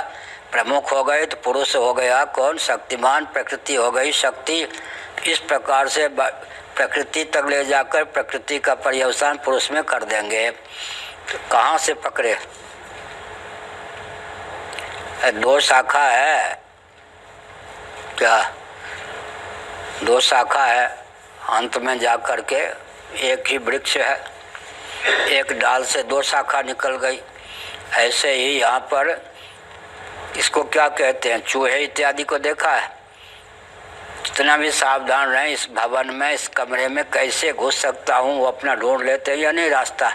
प्रमुख हो गई। तो पुरुष हो गया कौन? शक्तिमान। प्रकृति हो गई शक्ति। इस प्रकार से प्रकृति तक ले जाकर प्रकृति का पर्यवसान पुरुष में कर देंगे। तो कहाँ से पकड़े? दो शाखा है क्या? दो शाखा है, अंत में जाकर के एक ही वृक्ष है, एक डाल से दो शाखा निकल गई। ऐसे ही यहाँ पर इसको क्या कहते हैं? चूहे इत्यादि को देखा है। जितना भी सावधान रहें, इस भवन में, इस कमरे में कैसे घुस सकता हूँ वो अपना ढूंढ लेते हैं या नहीं रास्ता।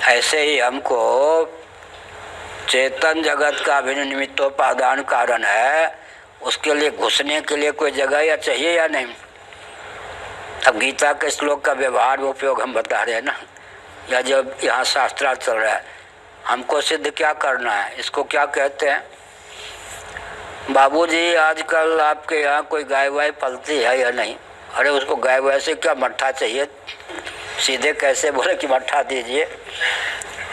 ऐसे ही हमको चेतन जगत का अभिन्न निमित्तोपादान कारण है, उसके लिए घुसने के लिए कोई जगह या चाहिए या नहीं। अब गीता के श्लोक का व्यवहार में उपयोग हम बता रहे हैं ना, या जब यहाँ शास्त्रार्थ चल रहा है, हमको सिद्ध क्या करना है? इसको क्या कहते हैं? बाबूजी आजकल आपके यहाँ कोई गाय वाय पलती है या नहीं? अरे उसको गाय वाय से क्या मट्ठा चाहिए? सीधे कैसे बोले कि मट्ठा दीजिए?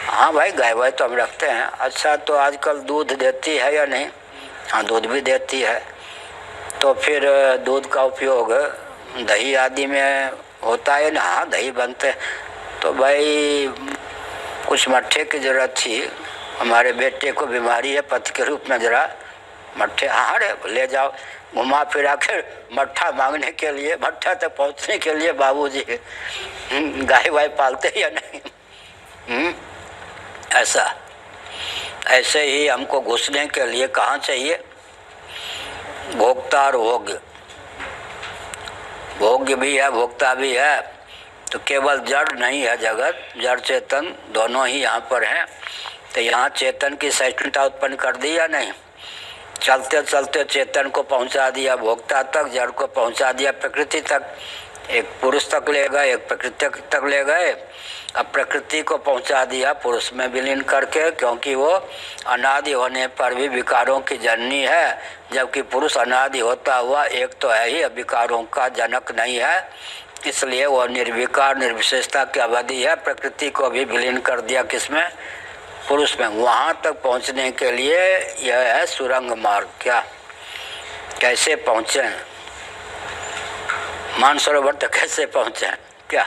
हाँ भाई, गाय वाय तो हम रखते हैं। अच्छा, तो आजकल दूध देती है या नहीं? हाँ, दूध भी देती है। तो फिर दूध का उपयोग दही आदि में होता है ना? हाँ, दही बनते। तो भाई कुछ मट्ठे की ज़रूरत थी, हमारे बेटे को बीमारी है पथ के रूप में, ज़रा मट्ठे। हाँ रे, ले जाओ। घुमा फिरा कर मट्ठा मांगने के लिए, मट्ठा तक पहुंचने के लिए बाबूजी गाय वाय पालते या नहीं? ऐसे ही हमको घुसने के लिए कहाँ चाहिए? भोक्ता और भोग्य। भोग्य भी है, भोक्ता भी है। तो केवल जड़ नहीं है जगत, जड़ चेतन दोनों ही यहाँ पर हैं। तो यहाँ चेतन की सहिष्णुता उत्पन्न कर दी या नहीं? चलते चलते चेतन को पहुँचा दिया भोक्ता तक, जड़ को पहुँचा दिया प्रकृति तक। एक पुरुष तक ले गए, एक प्रकृति तक ले गए। अब प्रकृति को पहुँचा दिया पुरुष में विलीन करके, क्योंकि वो अनादि होने पर भी विकारों की जननी है, जबकि पुरुष अनादि होता हुआ एक तो है ही, विकारों का जनक नहीं है। इसलिए वो निर्विकार निर्विशेषता की अवधि है। प्रकृति को भी विलीन कर दिया किसमें? पुरुष में। वहाँ तक पहुँचने के लिए यह है सुरंग मार्ग। क्या कैसे पहुँचे? मानसरोवर तक कैसे पहुँचे? क्या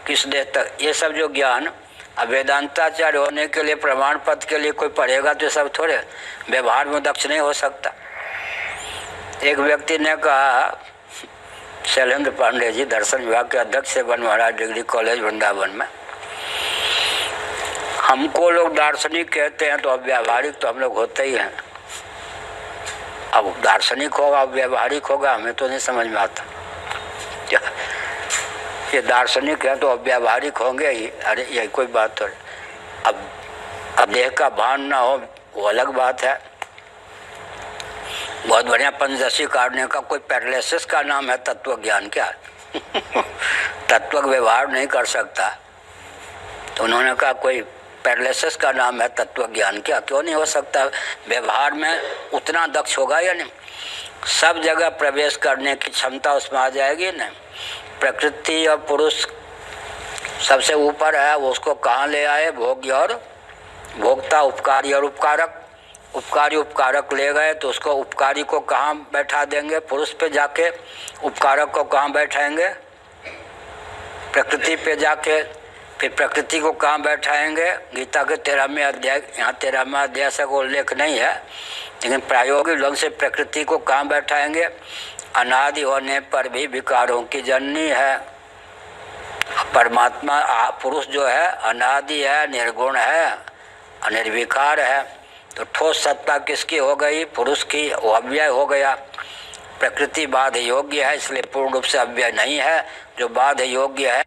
किस देश तक? ये सब जो ज्ञान अब वेदांताचार्य होने के लिए, प्रमाण पत्र के लिए कोई पढ़ेगा तो सब थोड़े व्यवहार में दक्ष नहीं हो सकता। एक व्यक्ति ने कहा, शैलेंद्र पांडे जी दर्शन विभाग के अध्यक्ष से बनवाड़ा डिग्री कॉलेज वृंदावन में, हमको लोग दार्शनिक कहते हैं तो अब व्यावहारिक तो हम लोग होते ही हैं। अब दार्शनिक होगा, अब व्यावहारिक होगा, हमें तो नहीं समझ में आता। क्या ये दार्शनिक है तो अब व्यावहारिक होंगे ही? अरे यही कोई बात तो। अब देह का भान ना हो वो अलग बात है। बहुत बढ़िया पंचदशी काटने का कोई पैरालिसिस का नाम है तत्व ज्ञान। क्या तत्व व्यवहार नहीं कर सकता? तो उन्होंने कहा कोई पैरालिसिस का नाम है तत्व ज्ञान। क्या क्यों नहीं हो सकता? व्यवहार में उतना दक्ष होगा या नहीं? सब जगह प्रवेश करने की क्षमता उसमें आ जाएगी ना। प्रकृति और पुरुष सबसे ऊपर है, वो उसको कहाँ ले आए? भोग्य और भोक्ता, उपकारी और उपकारक। उपकारी उपकारक ले गए तो उसको उपकारी को कहाँ बैठा देंगे? पुरुष पे जाके। उपकारक को कहाँ बैठाएंगे? प्रकृति पे जाके। फिर प्रकृति को कहाँ बैठाएंगे? गीता के 13वें अध्याय, यहाँ 13वां अध्याय से कोई उल्लेख नहीं है, लेकिन प्रायोगिक ढंग से प्रकृति को कहाँ बैठाएंगे? अनादि होने पर भी विकारों की जननी है। परमात्मा पुरुष जो है अनादि है, निर्गुण है, निर्विकार है। तो ठोस सत्ता किसकी हो गई? पुरुष की। वो अव्यय हो गया। प्रकृति बाध्य योग्य है, इसलिए पूर्ण रूप से अव्यय नहीं है। जो बाध्य योग्य है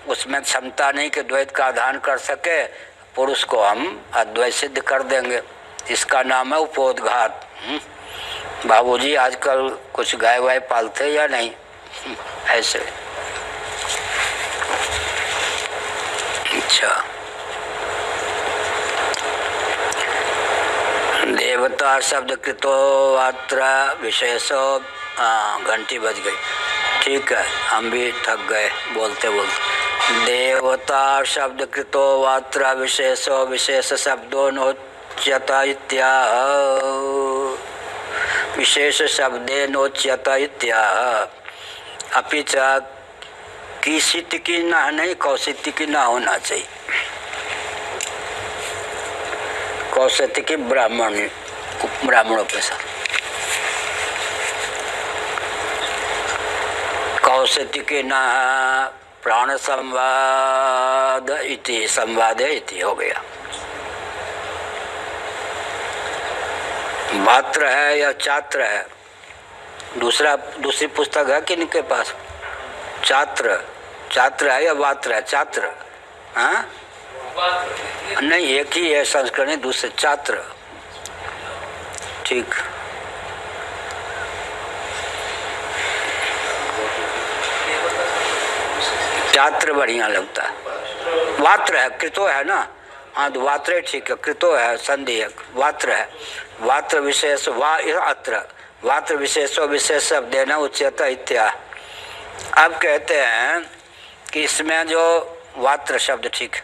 उसमें क्षमता नहीं कि द्वैत का आधान कर सके। पुरुष को हम अद्वैत सिद्ध कर देंगे। इसका नाम है उपोद्घात। बाबूजी आजकल कुछ गाय वाय पालते या नहीं? ऐसे। अच्छा, देवता शब्द कृतो अत्र विशेषो। घंटी बज गई। ठीक है, हम भी थक गए बोलते बोलते। देवता शब्द कृतो वात्र विशेषो विशेष शब्दों नोच्यता इत्याह। विशेष शब्दे नोच्यता इत्याह। अपि च किसित की ना नहीं, कौशित की ना होना चाहिए। कौशित की ब्राह्मणों के साथ। कौशित की ना प्राण संवाद इति, संवाद इति हो गया। मात्र है या छात्र है? दूसरी पुस्तक है कि इनके पास? छात्र है या वात्र है? छात्र। हाँ नहीं, एक ही है संस्करण, दूसरे छात्र। ठीक। छात्र बढ़िया लगता है। वात्र है, कृतो है ना? हाँ तो वात्र ठीक है, कृतो है संधि है, वात्र है। वात्र विशेष वा अत्र वात्र विशेषो विशेष शब्द देना उच्यता इत्या। अब कहते हैं कि इसमें जो वात्र शब्द ठीक,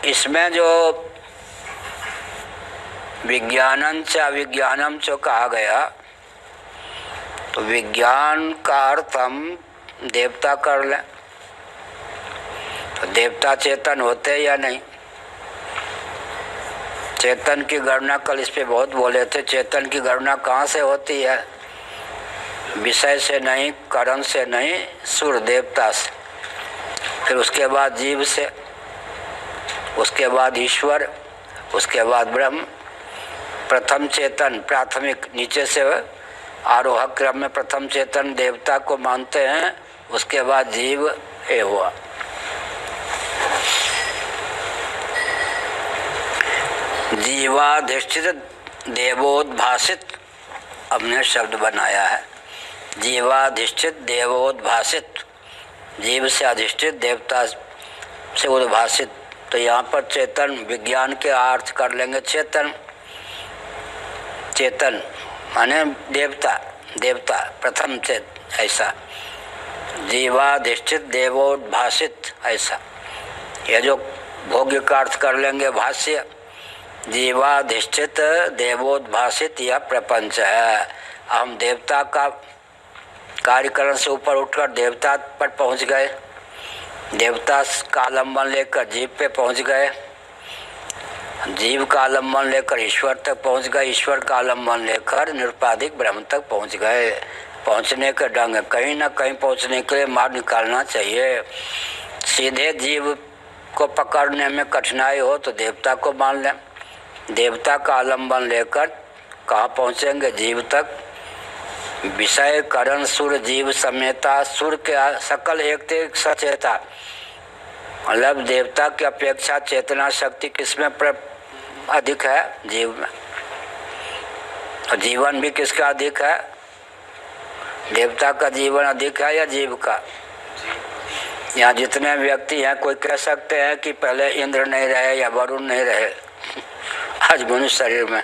इसमें जो विज्ञानम च अविज्ञानम च कहा गया, तो विज्ञान का अर्थ हम देवता कर लें तो देवता चेतन होते या नहीं? चेतन की गणना कल इस पे बहुत बोले थे। चेतन की गणना कहाँ से होती है? विषय से नहीं, कारण से नहीं, सुर देवता से। फिर उसके बाद जीव से, उसके बाद ईश्वर, उसके बाद ब्रह्म। प्रथम चेतन प्राथमिक, नीचे से आरोहक क्रम में प्रथम चेतन देवता को मानते हैं, उसके बाद जीव ये हुआ। जीवाधिष्ठित देवोद्भासित हमने शब्द बनाया है। जीवाधिष्ठित देवोद्भासित, जीव से अधिष्ठित देवता से उद्भासित। तो यहाँ पर चेतन विज्ञान के अर्थ कर लेंगे चेतन। चेतन माने देवता, देवता प्रथम चेत, ऐसा। जीवाधिष्ठित देवोद्भासित ऐसा। यह जो भोग्य का अर्थ कर लेंगे भाष्य। जीवाधिष्ठित देवोद्भासित यह प्रपंच है। हम देवता का कार्यकरण से ऊपर उठकर देवता पर पहुंच गए। देवता का आलम्बन लेकर जीव पे पहुंच गए। जीव का आलम्बन लेकर ईश्वर तक पहुंच गए। ईश्वर का आलम्बन लेकर निरुपाधिक ब्रह्म तक पहुंच गए। पहुंचने के ढंग कहीं ना कहीं पहुंचने के लिए मार्ग निकालना चाहिए। सीधे जीव को पकड़ने में कठिनाई हो तो देवता को मान लें। देवता का आलम्बन लेकर कहाँ पहुँचेंगे? जीव तक। विषय करण सुर जीव समेता, सुर के सकल एक सचेता। मतलब देवता की अपेक्षा चेतना शक्ति किसमें अधिक है? जीव में। और जीवन भी किसका अधिक है? देवता का जीवन अधिक है या जीव का? यहाँ जितने व्यक्ति हैं कोई कह सकते हैं कि पहले इंद्र नहीं रहे या वरुण नहीं रहे आज मनुष्य शरीर में।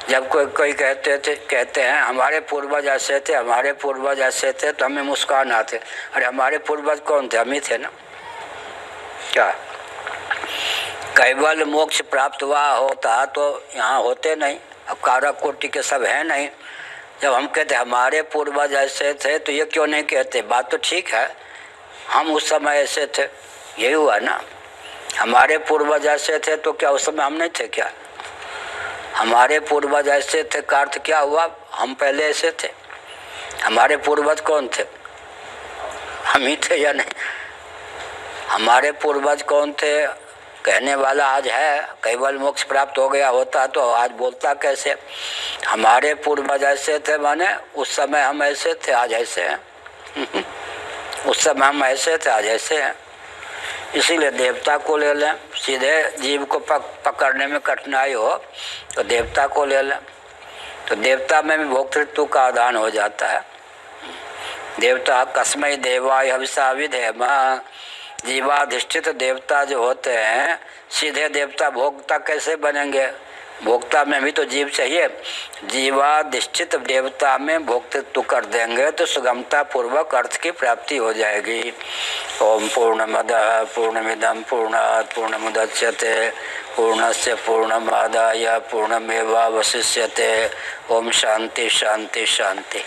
जब कोई कहते हैं हमारे पूर्वज ऐसे थे, हमारे पूर्वज ऐसे थे, तो हमें मुस्कान आते। अरे हमारे पूर्वज कौन थे? हम ही थे ना। क्या कैवल मोक्ष प्राप्त हुआ होता तो यहाँ होते नहीं। अब कारक कोटि के सब हैं नहीं। जब हम कहते हमारे पूर्वज ऐसे थे तो ये क्यों नहीं कहते? बात तो ठीक है, हम उस समय ऐसे थे, यही हुआ ना। हमारे पूर्वज ऐसे थे तो क्या उस समय हम नहीं थे क्या? हमारे पूर्वज ऐसे थे का अर्थ क्या हुआ? हम पहले ऐसे थे। हमारे पूर्वज कौन थे? हम ही थे या नहीं? हमारे पूर्वज कौन थे कहने वाला आज है। केवल मोक्ष प्राप्त हो गया होता तो आज बोलता कैसे? हमारे पूर्वज ऐसे थे माने उस समय हम ऐसे थे, आज ऐसे हैं। उस समय हम ऐसे थे, आज ऐसे हैं। इसीलिए देवता को ले लें। सीधे जीव को पकड़ने में कठिनाई हो तो देवता को ले लें, तो देवता में भी भोक्तृत्व का आदान हो जाता है। देवता कस्मै देवाय हविषा विधेम। जीवाधिष्ठित देवता जो होते हैं सीधे देवता भोक्ता कैसे बनेंगे? भोक्ता में भी तो जीव चाहिए। जीवाधिष्ठित देवता में भोक्तृत्व कर देंगे तो सुगमता पूर्वक अर्थ की प्राप्ति हो जाएगी। ओम पूर्णमदः पूर्णमिदं पूर्णात् पूर्णमुदच्यते पूर्णस्य पूर्णमादाय पूर्णमेवावशिष्यते। ओम शांति शांति शांति।